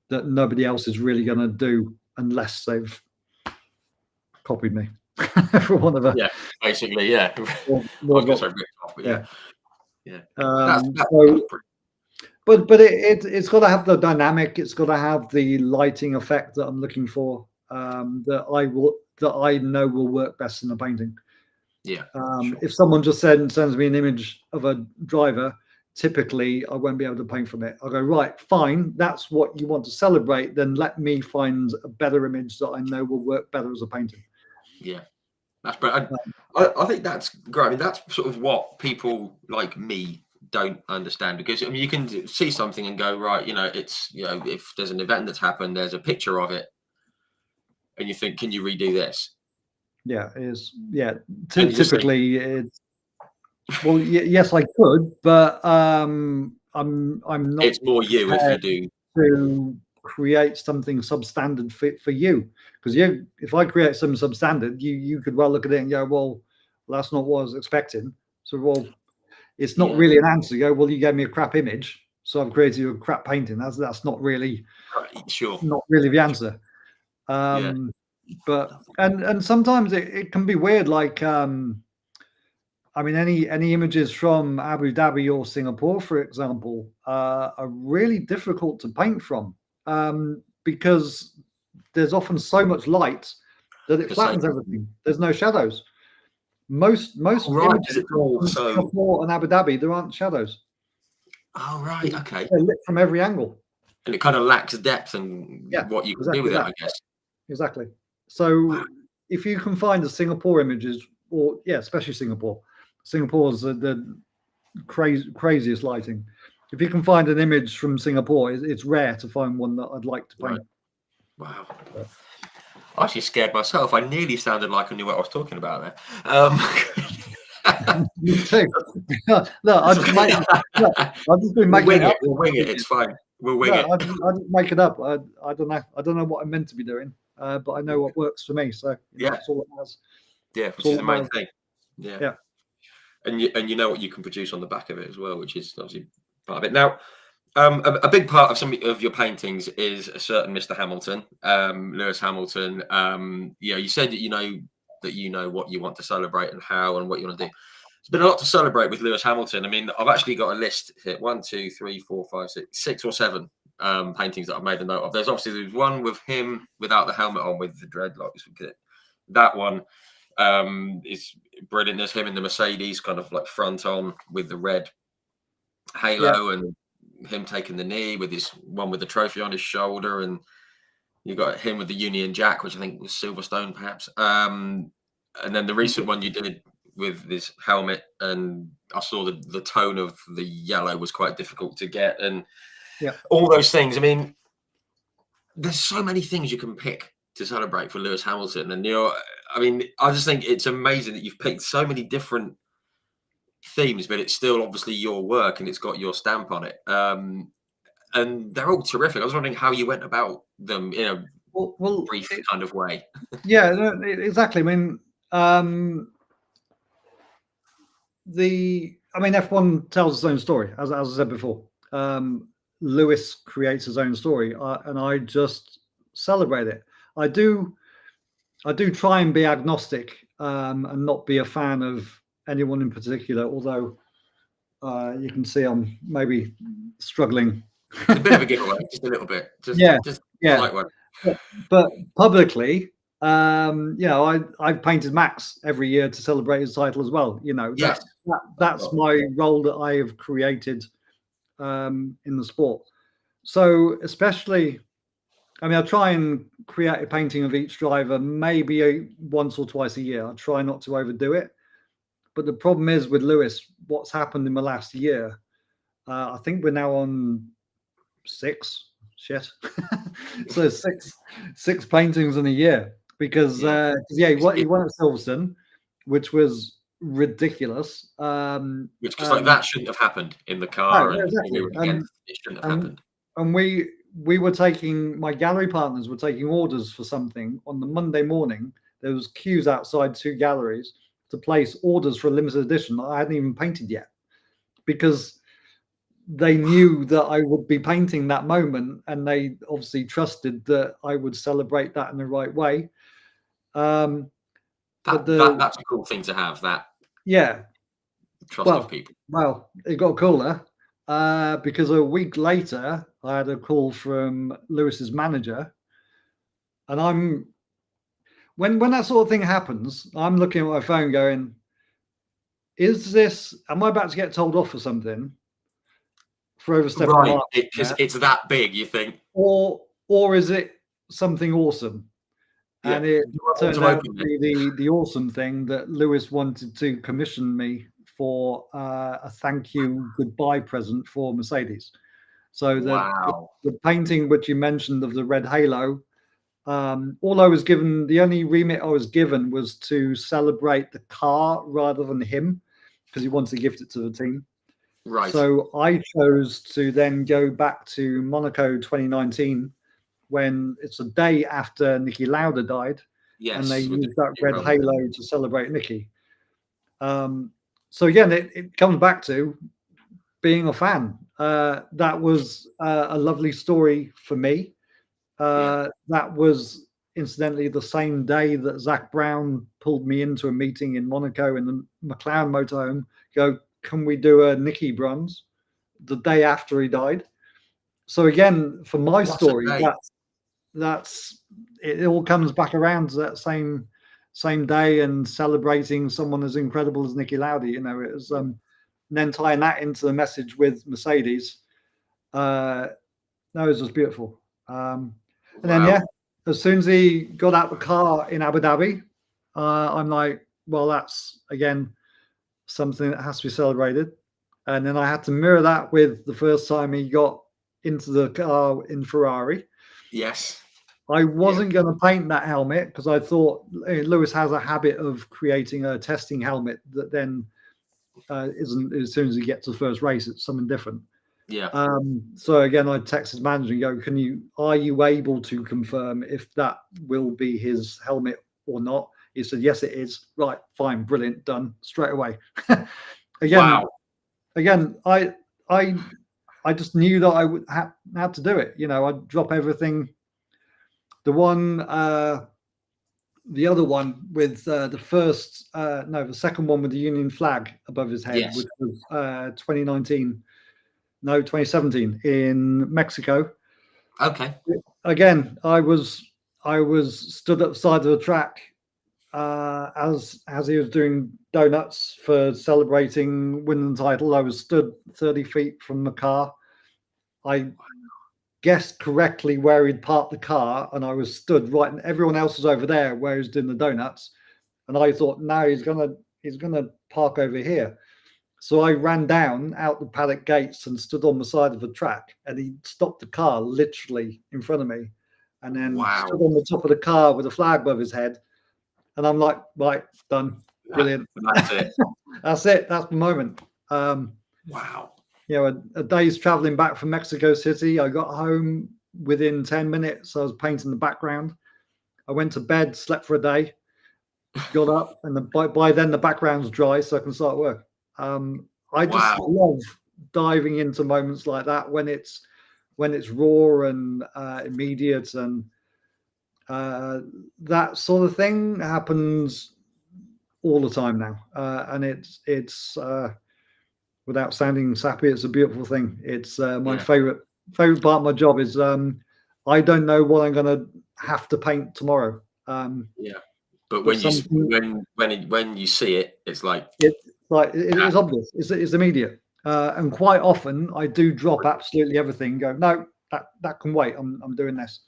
that nobody else is really going to do unless they've copied me. For one of a basically, yeah. But it's got to have the dynamic. It's got to have the lighting effect that I'm looking for. That I know will work best in a painting. Yeah. If someone just sends me an image of a driver, typically I won't be able to paint from it. I'll go, right, fine, that's what you want to celebrate, then let me find a better image that I know will work better as a painting. Yeah, that's brilliant. I think that's great. I mean, that's sort of what people like me don't understand, because I mean, you can see something and go, right, it's if there's an event that's happened, there's a picture of it, and you think, can you redo this? Yeah, it is. Yeah, typically it's. Well, yes, I could, but I'm not. It's more you if you do to create something substandard fit for you, because if I create something substandard, you could well look at it and go, well, that's not what I was expecting. So, well, it's not really an answer. You go, well, you gave me a crap image, so I've created a crap painting. That's not really not really the answer. But and sometimes it can be weird. Like I mean, any images from Abu Dhabi or Singapore, for example, are really difficult to paint from because there's often so much light that it flattens everything. There's no shadows. Most images from Singapore and Abu Dhabi, there aren't shadows. Oh, right, okay. They're lit from every angle. And it kind of lacks depth and what you can do with it, I guess. Exactly. So if you can find the Singapore images, or especially Singapore. Singapore's the craziest lighting. If you can find an image from Singapore, it's rare to find one that I'd like to paint. Wow. I actually scared myself. I nearly sounded like I knew what I was talking about there. Me too. No, I've just been making it up. We'll wing it. It's fine. We'll wing it. I just make it up. I don't know. I don't know what I'm meant to be doing, but I know what works for me. So that's all it has. Yeah, which is the main thing. Yeah. And you know what you can produce on the back of it as well, which is obviously part of it. Now, a big part of some of your paintings is a certain Mr. Hamilton, Lewis Hamilton. You said that you know what you want to celebrate and how and what you want to do. There's been a lot to celebrate with Lewis Hamilton. I mean, I've actually got a list here: 1, 2, 3, 4, 5, 6 or 7 paintings that I've made a note of. There's one with him without the helmet on with the dreadlocks. That one is brilliant. There's him in the Mercedes, kind of like front on with the red halo, and him taking the knee with his one with the trophy on his shoulder, and you got him with the Union Jack, which I think was Silverstone, perhaps. And then the recent one you did with this helmet, and I saw the tone of the yellow was quite difficult to get, and all those things. I mean, there's so many things you can pick to celebrate for Lewis Hamilton, and I mean, I just think it's amazing that you've picked so many different themes, but it's still obviously your work and it's got your stamp on it. And they're all terrific. I was wondering how you went about them in a brief kind of way. Yeah, exactly. I mean, F1 tells its own story, as I said before. Lewis creates his own story, and I just celebrate it. I do try and be agnostic and not be a fan of anyone in particular, although you can see I'm maybe struggling. It's a bit of a giveaway, just a little bit. Just like one. But publicly, I've painted Max every year to celebrate his title as well. That's my role that I have created in the sport. So especially, I try and create a painting of each driver maybe once or twice a year. I try not to overdo it. But the problem is with Lewis, what's happened in the last year, I think we're now on 6. So six paintings in a year because he won at Silverstone, which was ridiculous. Because that shouldn't have happened in the car, no, exactly. It shouldn't have happened. And we were my gallery partners were taking orders for something on the Monday morning. There was queues outside 2 galleries to place orders for a limited edition that I hadn't even painted yet, because they knew that I would be painting that moment, and they obviously trusted that I would celebrate that in the right way. That's a cool thing to have. That trust of people. Well, it got cooler because a week later I had a call from Lewis's manager, and when that sort of thing happens, I'm looking at my phone going, am I about to get told off for something? For overstepping the mark? It's that big, you think? Or is it something awesome? Yeah. And it turned out to be the awesome thing that Lewis wanted to commission me for a thank you goodbye present for Mercedes. So the painting which you mentioned of the red halo, all I was given, the only remit I was given was to celebrate the car rather than him, because he wanted to gift it to the team. Right. So I chose to then go back to Monaco 2019, when it's a day after Niki Lauda died, and they used that red halo to celebrate Niki. So again, it comes back to being a fan. That was a lovely story for me. That was incidentally the same day that Zach Brown pulled me into a meeting in Monaco in the McLaren motorhome. Go, can we do a Nicky bronze? The day after he died. So again, for my story, that's it. All comes back around to that same day and celebrating someone as incredible as Nicky Lauda. You know, it was and then tying that into the message with Mercedes. That was just beautiful. And then as soon as he got out the car in Abu Dhabi, I'm like, well, that's again something that has to be celebrated. And then I had to mirror that with the first time he got into the car in Ferrari. Yes. I wasn't going to paint that helmet because I thought Lewis has a habit of creating a testing helmet that then isn't, as soon as he gets to the first race, it's something different. Yeah. So again, I text his manager and go, are you able to confirm if that will be his helmet or not? He said, yes, it is. Right, fine, brilliant, done straight away. Again, I just knew that I would have to do it. You know, I'd drop everything. The other one with the second one with the Union flag above his head, which was 2017 in Mexico. Okay. Again, I was stood at the side of the track as he was doing donuts for celebrating winning the title. I was stood 30 feet from the car. I guessed correctly where he'd parked the car, and I was stood right, and everyone else was over there where he was doing the donuts. And I thought, no, he's gonna park over here. So I ran down out the paddock gates and stood on the side of the track, and he stopped the car literally in front of me, and then stood on the top of the car with a flag above his head. And I'm like, right, done, brilliant. That's it. That's it. That's the moment. Wow. You know, a day's traveling back from Mexico City. I got home within 10 minutes. I was painting the background. I went to bed, slept for a day, got up, and by then the background's dry, so I can start work. I just love diving into moments like that when it's raw and immediate, and that sort of thing happens all the time now. And it's without sounding sappy, it's a beautiful thing. It's my favorite part of my job is I don't know what I'm going to have to paint tomorrow. But when you see it, it's obvious. It's immediate. And quite often I do drop absolutely everything and go, no, that can wait. I'm doing this.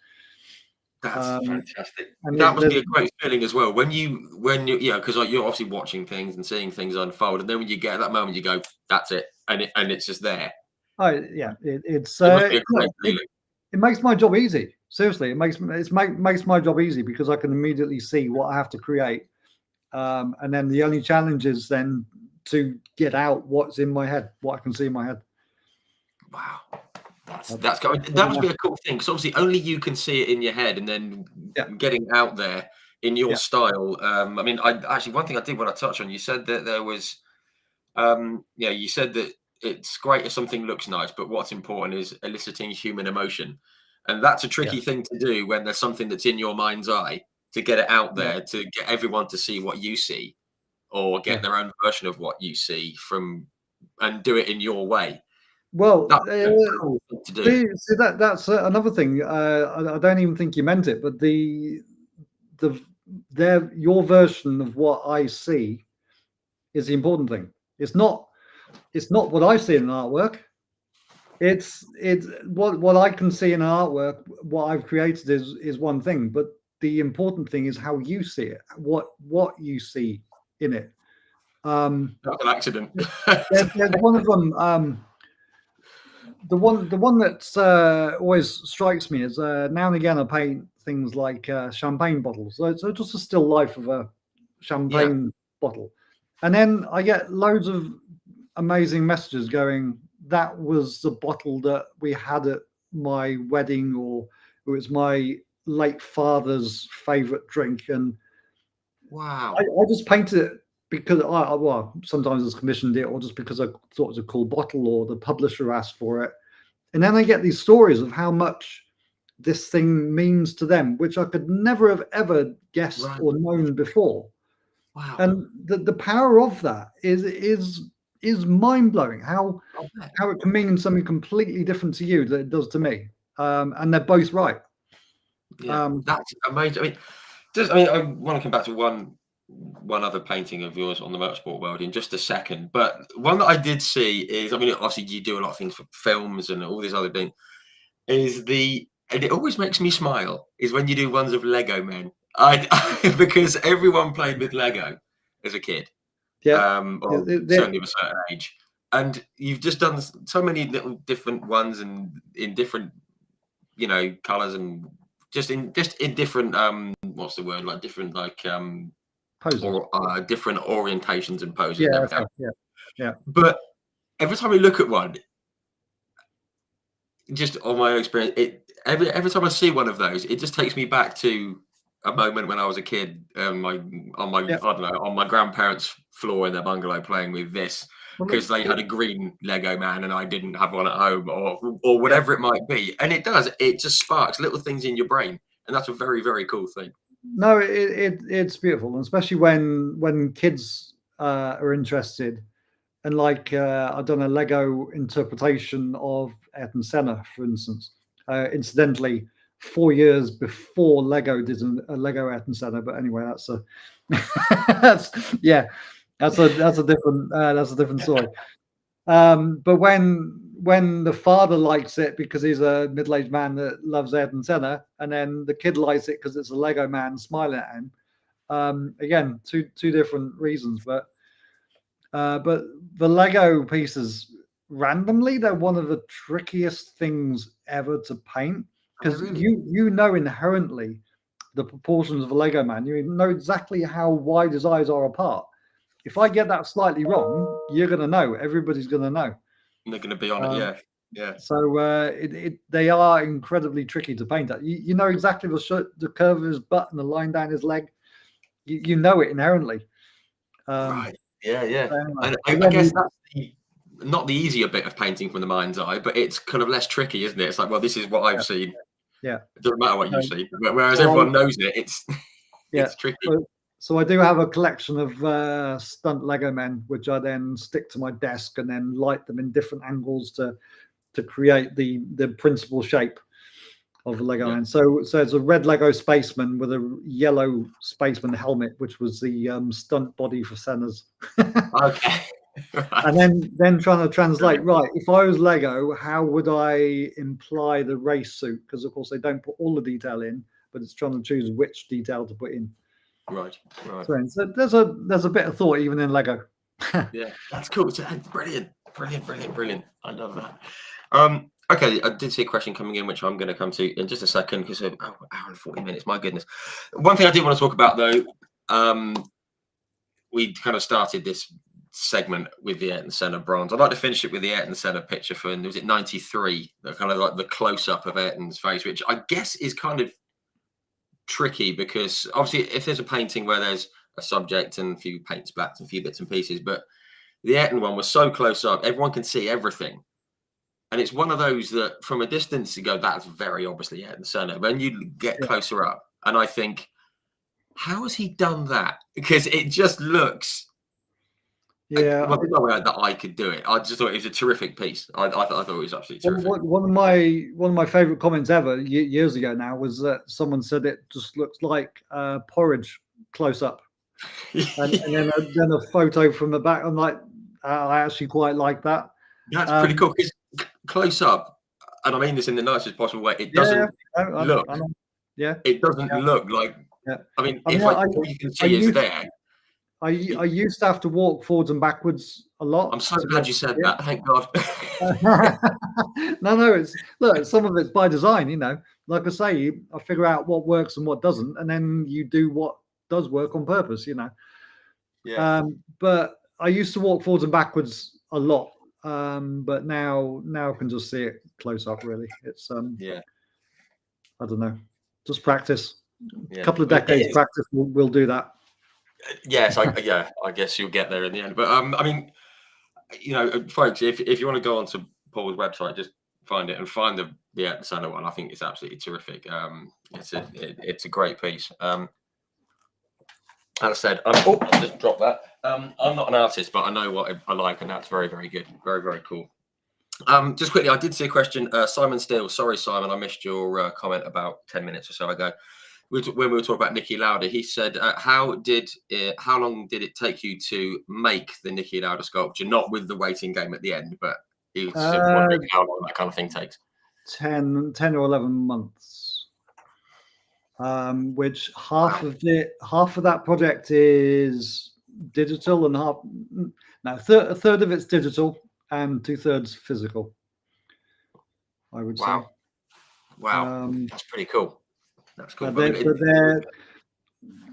That's fantastic. That must be a great feeling as well when you because you're obviously watching things and seeing things unfold, and then when you get that moment, you go, "That's it," and it's just there. Oh yeah, it must be a great feeling. It makes my job easy. Seriously, it makes my job easy because I can immediately see what I have to create, and then the only challenge is then to get out what's in my head, what I can see in my head. Wow. That must be a cool thing because obviously only you can see it in your head, and then getting out there in your style. I mean, one thing I did want to touch on. You said that there was, you said that it's great if something looks nice, but what's important is eliciting human emotion, and that's a tricky thing to do when there's something that's in your mind's eye to get it out there to get everyone to see what you see, or get their own version of what you see and do it in your way. Well, cool to do. See that's another thing. I don't even think you meant it, but your version of what I see is the important thing. It's not what I see in an artwork. It's what I can see in an artwork. What I've created is one thing, but the important thing is how you see it. What you see in it. That's an accident. There's one of them. The one that always strikes me is now and again I paint things like champagne bottles. So just a still life of a champagne bottle, and then I get loads of amazing messages going, "That was the bottle that we had at my wedding," or "It was my late father's favorite drink." And wow, I just painted it because well, sometimes it's commissioned it, or just because I thought it was a cool bottle, or the publisher asked for it. And then I get these stories of how much this thing means to them, which I could never have ever guessed or known before. Wow. And the power of that is mind blowing. How it can mean something completely different to you that it does to me. And they're both right. Yeah, that's amazing. I want to come back to one other painting of yours on the motorsport world in just a second, but one that I did see is, obviously you do a lot of things for films and all these other things, and it always makes me smile, is when you do ones of Lego men. Because everyone played with Lego as a kid, or certainly of a certain age, and you've just done so many little different ones and in different, colors, and just in different what's the word, like different, like poses, or different orientations and poses and everything. Yeah. But every time we look at one, just on my own experience, every time I see one of those, it just takes me back to a moment when I was a kid, I don't know, on my grandparents' floor in their bungalow playing with this, because they had a green Lego man and I didn't have one at home, or whatever it might be. And it just sparks little things in your brain, and that's a very, very cool thing. No, it's beautiful, and especially when kids are interested. And like I've done a Lego interpretation of Ayrton Senna, for instance. Incidentally, 4 years before Lego did a Lego Ayrton Senna. But anyway, that's a different story. But when the father likes it because he's a middle-aged man that loves Ayrton Senna, and then the kid likes it because it's a Lego man smiling at him. Again, two different reasons, but the Lego pieces, randomly, they're one of the trickiest things ever to paint, because you know inherently the proportions of a Lego man. You know exactly how wide his eyes are apart. If I get that slightly wrong, you're going to know. Everybody's going to know. And they're going to be on it, yeah. So they are incredibly tricky to paint at. You know exactly the curve of his butt and the line down his leg. You know it inherently. Right. Yeah. And I guess that's not the easier bit of painting from the mind's eye, but it's kind of less tricky, isn't it? It's like, well, this is what I've seen. Yeah. It doesn't matter what you see. Whereas everyone knows it, it's tricky. So I do have a collection of stunt Lego men, which I then stick to my desk and then light them in different angles to create the principal shape of a Lego man. So it's a red Lego spaceman with a yellow spaceman helmet, which was the stunt body for Senna's. Okay. Right. And then trying to translate, right, if I was Lego, how would I imply the race suit? Because of course they don't put all the detail in, but it's trying to choose which detail to put in. Right. So there's a bit of thought even in Lego. Yeah, that's cool. Brilliant. I love that. Okay, I did see a question coming in, which I'm going to come to in just a second, because hour and 40 minutes, my goodness. One thing I did want to talk about, though, we kind of started this segment with the Ayrton Senna bronze. I'd like to finish it with the Ayrton Senna picture from, was it 93? Kind of like the close-up of Ayrton's face, which I guess is kind of tricky, because obviously if there's a painting where there's a subject and a few paint splats and a few bits and pieces, but the Ayrton one was so close up, everyone can see everything. And it's one of those that from a distance you go, that's very obviously Ayrton Senna. When you get closer up, and I think, how has he done that? Because it just looks... Yeah, well, there's no way that I could do it. I just thought it was a terrific piece. I thought it was absolutely terrific. One of my favorite comments ever years ago now was that someone said it just looks like porridge close up, and then a photo from the back. I'm like, I actually quite like that. That's pretty cool, because close up, and I mean this in the nicest possible way, it doesn't look. It doesn't look like. I mean, all you can see is there. I used to have to walk forwards and backwards a lot. I'm so glad you said that. Thank God. No, some of it's by design, you know. Like I say, I figure out what works and what doesn't, and then you do what does work on purpose, you know. Yeah. But I used to walk forwards and backwards a lot, but now I can just see it close up. Really, it's I don't know, just practice. A couple of decades practice will do that. Yes, I guess you'll get there in the end. But I mean, folks, if you want to go onto Paul's website, just find it and find the Santa one. I think it's absolutely terrific. It's a great piece. As I said, I'll just drop that. I'm not an artist, but I know what I like, and that's very, very good. Very, very cool. Just quickly, I did see a question. Simon Steele, sorry, Simon, I missed your comment about 10 minutes or so ago. When we were talking about Niki Lauda, he said, how long did it take you to make the Niki Lauda sculpture? Not with the waiting game at the end, but he was wondering how long that kind of thing takes. 10 or 11 months. Which half of that project is digital and a third of it's digital and 2/3 physical, I would say. Wow, that's pretty cool. That's cool.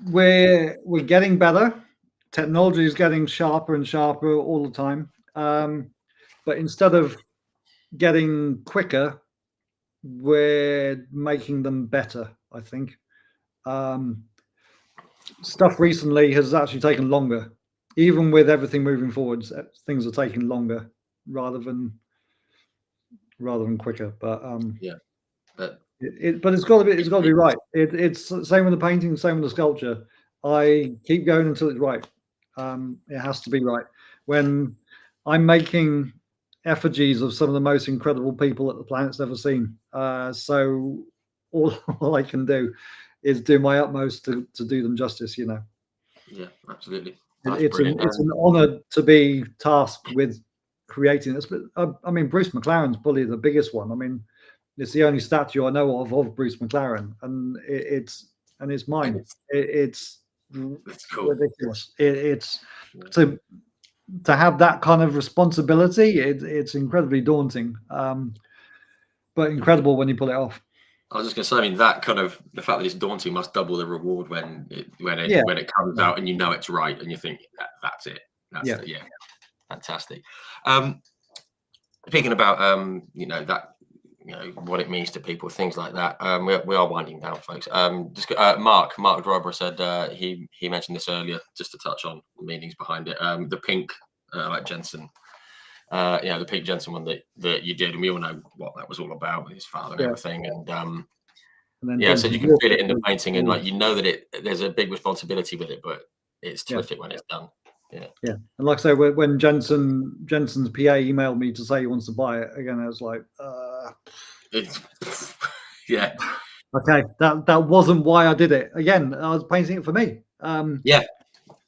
We're getting better. Technology is getting sharper and sharper all the time. But instead of getting quicker, we're making them better, I think. Stuff recently has actually taken longer. Even with everything moving forwards, things are taking longer rather than quicker. But but it's got to be right. It's same with the painting, same with the sculpture. I keep going until it's right. It has to be right. When I'm making effigies of some of the most incredible people that the planet's ever seen, so all I can do is do my utmost to do them justice. Yeah, absolutely. It's an honor to be tasked with creating this. But I mean, Bruce McLaren's probably the biggest one. I mean, it's the only statue I know of Bruce McLaren, and it's mine. It's cool. Ridiculous. To have that kind of responsibility. It's incredibly daunting, but incredible when you pull it off. I was just going to say, I mean, that kind of the fact that it's daunting must double the reward when it comes out and you know it's right and you think that's it. Fantastic. Speaking about what it means to people, things like that. We are winding down, folks. Mark Drober said he mentioned this earlier, just to touch on the meanings behind it. The pink, like Jensen. The pink Jensen one that you did, and we all know what that was all about with his father and everything. And so you can feel it in the painting, and like that there's a big responsibility with it, but it's terrific when it's done. Yeah. And like I say, when Jensen's PA emailed me to say he wants to buy it again, I was like, okay, that wasn't why I did it. Again, I was painting it for me.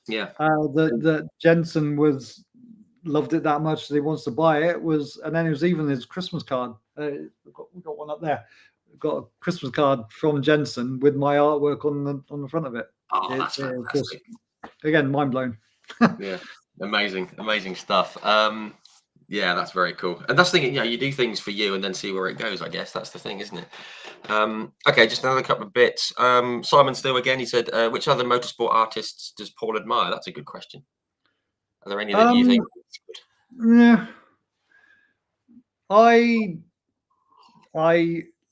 The Jensen loved it that much that he wants to buy it, and then it was even his Christmas card. We've got one up there. We've got a Christmas card from Jensen with my artwork on the front of it. Oh, that's fantastic. Again, mind blown. Yeah, amazing stuff. That's very cool. And that's the thing, you do things for you and then see where it goes. I guess that's the thing, isn't it? Okay, just another couple of bits. Simon Steele again. He said, which other motorsport artists does Paul admire? That's a good question. Are there any that you think? Yeah, I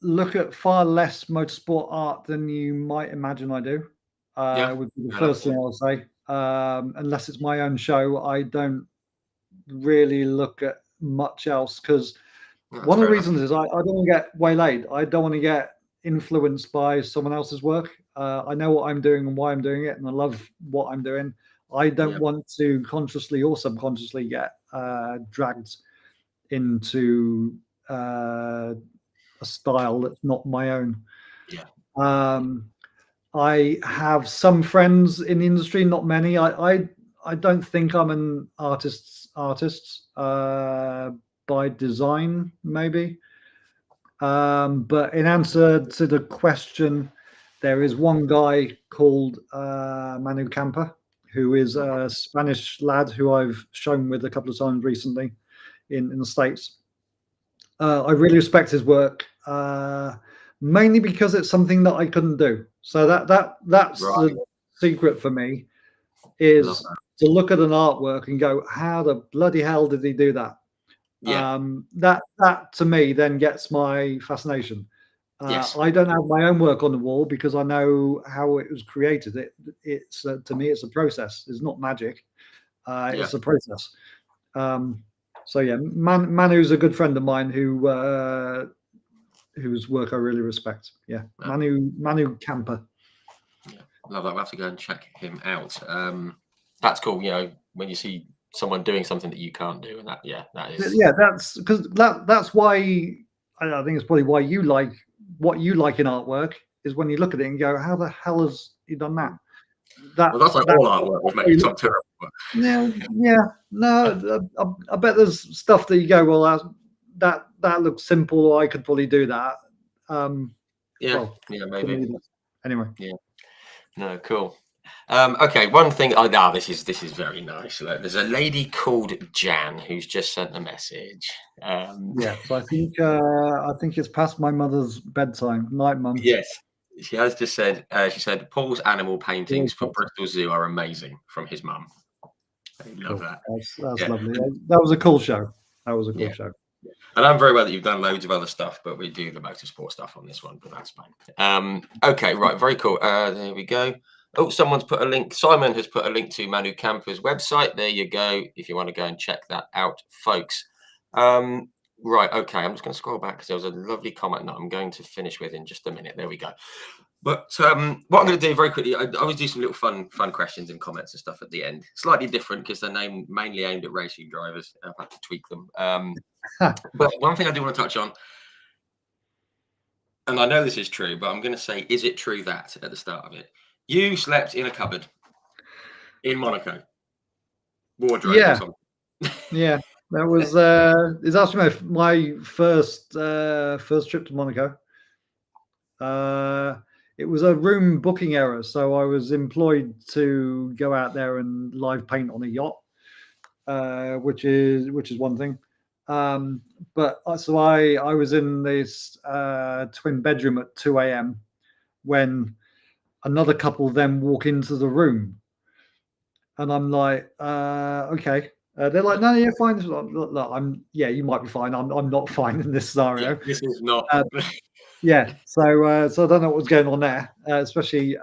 look at far less motorsport art than you might imagine I do. Would be the first thing I'll say. Unless it's my own show, I don't really look at much else, because one of the reasons is I don't want to get waylaid. I don't want to get influenced by someone else's work. I know what I'm doing and why I'm doing it, and I love what I'm doing. I don't want to consciously or subconsciously get dragged into a style that's not my own. I have some friends in the industry, not many. I don't think I'm an artist by design, maybe. But in answer to the question, there is one guy called Manu Campa, who is a Spanish lad who I've shown with a couple of times recently in the States. I really respect his work, mainly because it's something that I couldn't do. So that's the secret for me, is to look at an artwork and go, how the bloody hell did he do that? That to me then gets my fascination. Yes. I don't have my own work on the wall because I know how it was created. It's to me, it's a process. It's not magic. It's a process. So yeah, Manu's a good friend of mine whose work I really respect. Yeah, Manu Camper. Yeah, love that. We'll have to go and check him out. That's cool. You know, when you see someone doing something that you can't do, and that is. Yeah, that's because that's why I think it's probably why you like what you like in artwork is when you look at it and go, how the hell has he done that? Well, that's like all artwork with me. Top terrible. Yeah. No, I bet there's stuff that you go, well, that looks simple, or I could probably do that. Maybe. Anyway. Yeah. No, cool. Okay, one thing. Oh, no, this is very nice. Look, there's a lady called Jan who's just sent a message. Yeah, so I think it's past my mother's bedtime. Night, Mum. Yes, she has just said. She said Paul's animal paintings for Bristol Zoo are amazing from his mum. I love that. That's lovely. That was a cool show. Show. And I'm very well that you've done loads of other stuff, but we do the motorsport stuff on this one, but that's fine. Okay, right, very cool. There we go. Oh, someone's put a link. Simon has put a link to Manu Camper's website. There you go. If you want to go and check that out, folks. Right, okay. I'm just going to scroll back because there was a lovely comment that I'm going to finish with in just a minute. There we go. But what I'm going to do very quickly, I always do some little fun questions and comments and stuff at the end. Slightly different because they're mainly aimed at racing drivers. I've had to tweak them. But one thing I do want to touch on, and I know this is true, but I'm going to say, is it true that at the start of it, you slept in a cupboard in Monaco? Wardrobe or something. Yeah. That was it's actually my first trip to Monaco. It was a room booking error, so I was employed to go out there and live paint on a yacht, which is one thing. But so I was in this twin bedroom at 2 a.m. when another couple then walk into the room, and I'm like, okay. They're like, no, you're fine. Look, you might be fine. I'm not fine in this scenario. Yeah, this is not. Yeah. So I don't know what was going on there, especially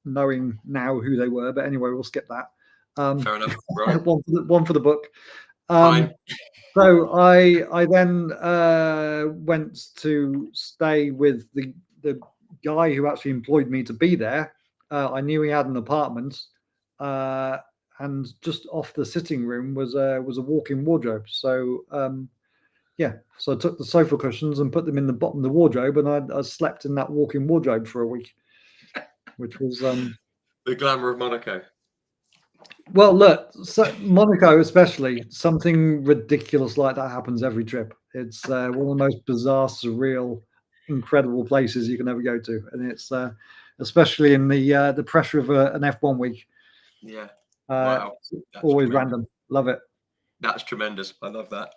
knowing now who they were. But anyway, we'll skip that. Fair enough. Right. one for the book. Fine. So I then went to stay with the guy who actually employed me to be there. I knew he had an apartment. And just off the sitting room was a walk-in wardrobe. So so I took the sofa cushions and put them in the bottom of the wardrobe, and I slept in that walk-in wardrobe for a week, which was the glamour of Monaco. Well, look, so Monaco especially, something ridiculous like that happens every trip. It's one of the most bizarre, surreal, incredible places you can ever go to, and it's especially in the pressure of an F1 week. Yeah. Wow. Always tremendous. Random. Love it. That's tremendous. I love that.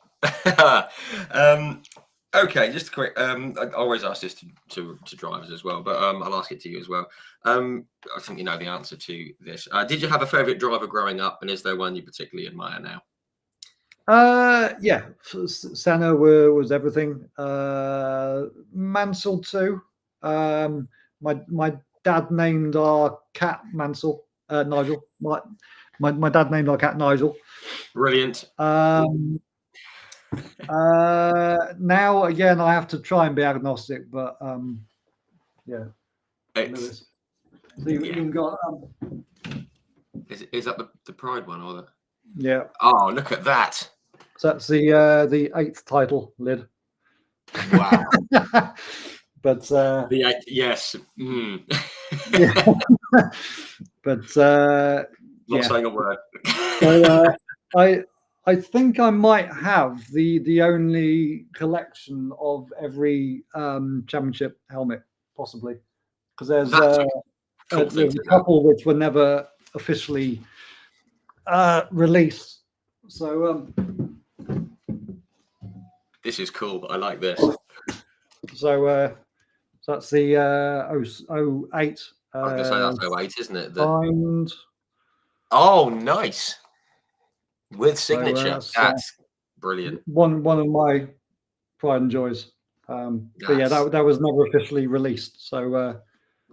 Okay, just quick. I always ask this to drivers as well, but I'll ask it to you as well. I think you know the answer to this. Did you have a favourite driver growing up, and is there one you particularly admire now? Yeah, Senna was everything. Mansell too. My dad named our cat Mansell. Nigel. My dad named our cat Nigel. Brilliant. Now again, I have to try and be agnostic, but yeah. It's, so you even got is that the Pride one or the? Yeah. Oh, look at that. So that's the 8th title lid. Wow. But the 8th, yes. Yeah. But not saying a word. So, I think I might have the only collection of every championship helmet, possibly, because there's a couple which were never officially released. So this is cool. I like this. So that's the 08. I was going to say that's 08, isn't it? Signed. Oh, nice. With signature. So, that's brilliant. One of my pride and joys. But yeah, that was never officially released, so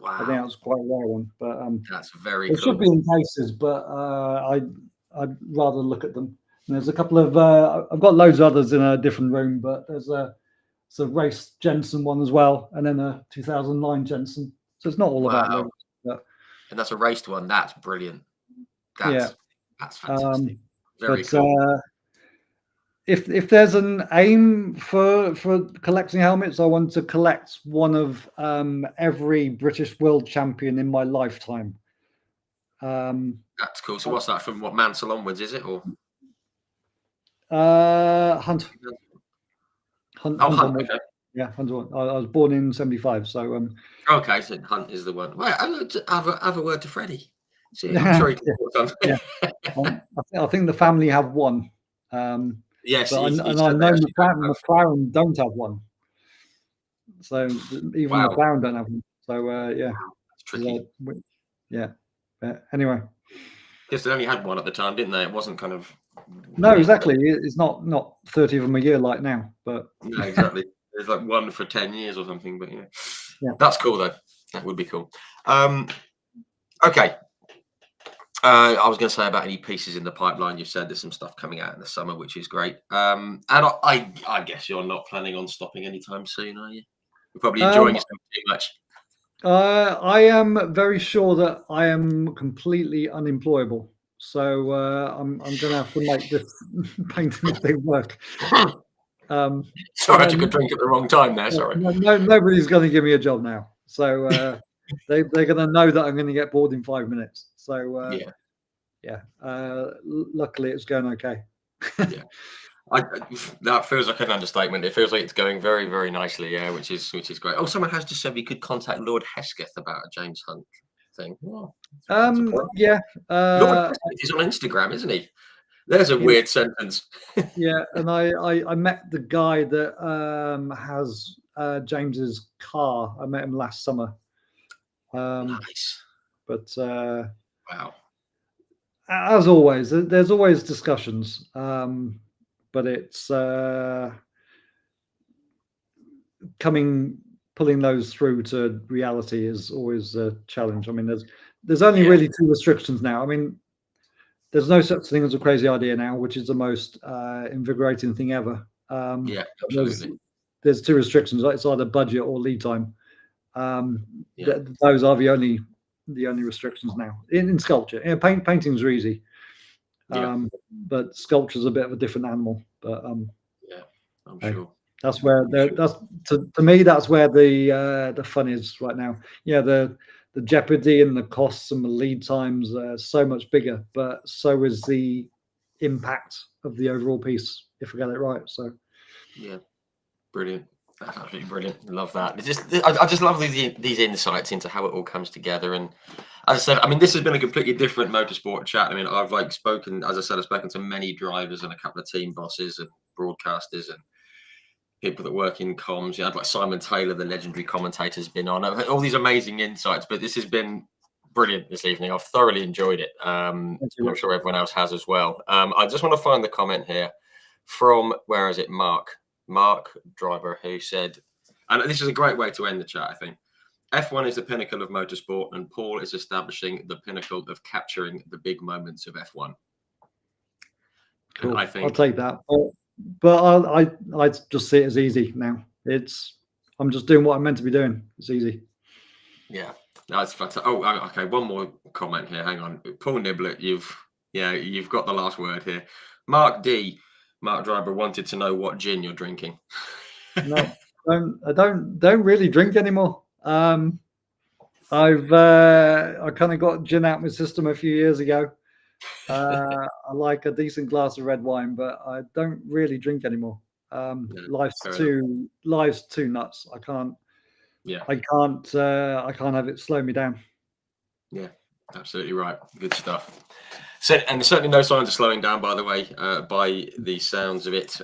I think that wow, was quite a rare one. But that's very they should cool. be in cases, but I'd rather look at them. And there's a couple of I've got loads of others in a different room, but there's a race Jensen one as well, and then a 2009 Jensen. So it's not all about Wow, Lewis, but and that's a raced one. That's brilliant. yeah. That's fantastic. Very But cool. if there's an aim for collecting helmets, I want to collect one of every British world champion in my lifetime. That's cool. So what's that from? What Mansell onwards is it, or Hunt oh Hunt? onward. Okay, Yeah, Hunt onward. I was born in 75, so okay. So Hunt is the one. Wait, I'm going to have a word to Freddie. See, I'm yeah, sure he can talk yeah. something. I think the family have one, Yes, but he I said they know actually don't have. McLaren don't have one. So even Wow, McLaren don't have one. So yeah, it's tricky. yeah. Anyway, Because they only had one at the time, didn't they? It wasn't kind of. no, exactly. It's not 30 of them a year like now, but No, exactly. There's like one for 10 years or something, but yeah. that's cool though. That would be cool. Okay. I was going to say about any pieces in the pipeline. You said there's some stuff coming out in the summer, which is great. And I guess you're not planning on stopping anytime soon, are you? You're probably enjoying yourself too much. I am very sure that I am completely unemployable. So I'm going to have to make this painting thing work. Sorry, I took a drink at the wrong time there. Sorry. Nobody's going to give me a job now. So they're going to know that I'm going to get bored in 5 minutes. So yeah. Luckily, it's going okay. Yeah. That feels like an understatement. It feels like it's going very, very nicely, yeah, which is great. Oh, someone has just said we could contact Lord Hesketh about a James Hunt thing. Oh, Yeah. Lord Hesketh is on Instagram, isn't he? There's a weird sentence. Yeah, and I met the guy that has James's car. I met him last summer. Nice. But Wow. as always, there's always discussions. But it's pulling those through to reality is always a challenge. I mean, there's only really two restrictions now. I mean, there's no such thing as a crazy idea now, which is the most invigorating thing ever. Yeah, absolutely. There's two restrictions. It's either budget or lead time. Those are the only restrictions now in sculpture. Yeah, paintings are easy, but sculpture's a bit of a different animal. But yeah, I'm sure. That's where that's to me. That's where the fun is right now. Yeah, the jeopardy and the costs and the lead times are so much bigger, but so is the impact of the overall piece if we get it right. So yeah, brilliant. That's absolutely brilliant. Love that. I just love these insights into how it all comes together. And as I said, I mean, this has been a completely different motorsport chat. I mean, I've spoken to many drivers and a couple of team bosses and broadcasters and people that work in comms. You had like Simon Taylor, the legendary commentator, has been on. I've had all these amazing insights, but this has been brilliant this evening. I've thoroughly enjoyed it. I'm sure everyone else has as well. I just want to find the comment here from, where is it, Mark Driver, who said, and this is a great way to end the chat, I think. F1 is the pinnacle of motorsport, and Paul is establishing the pinnacle of capturing the big moments of F1. Cool. And I think I'll take that. But I just see it as easy now. I'm just doing what I'm meant to be doing. It's easy. Yeah, that's fantastic. Oh, okay. One more comment here. Hang on, Paul Niblet. You've got the last word here. Mark Driver wanted to know what gin you're drinking. No, I don't really drink anymore. I kind of got gin out of my system a few years ago. I like a decent glass of red wine, but I don't really drink anymore. Life's too nuts. I can't have it slow me down. Yeah, absolutely right. Good stuff. So, and certainly no signs of slowing down, by the way, by the sounds of it,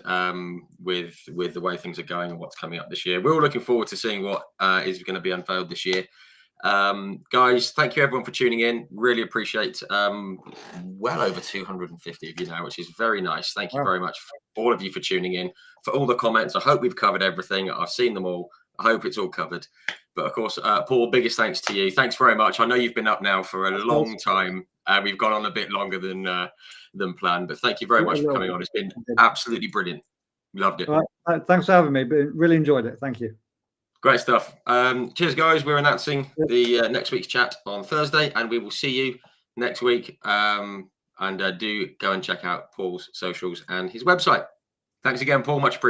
with the way things are going and what's coming up this year. We're all looking forward to seeing what is going to be unveiled this year. Guys, thank you everyone for tuning in. Really appreciate well over 250 of you now, which is very nice. Thank you very much all of you for tuning in, for all the comments. I hope we've covered everything. I've seen them all. I hope it's all covered. But of course, Paul, biggest thanks to you. Thanks very much. I know you've been up now for a long time. We've gone on a bit longer than planned, but thank you very much for coming on. It's been absolutely brilliant. Loved it. Thanks for having me. Really enjoyed it. Thank you. Great stuff. Cheers, guys. We're announcing the next week's chat on Thursday, and we will see you next week. And do go and check out Paul's socials and his website. Thanks again, Paul. Much appreciated.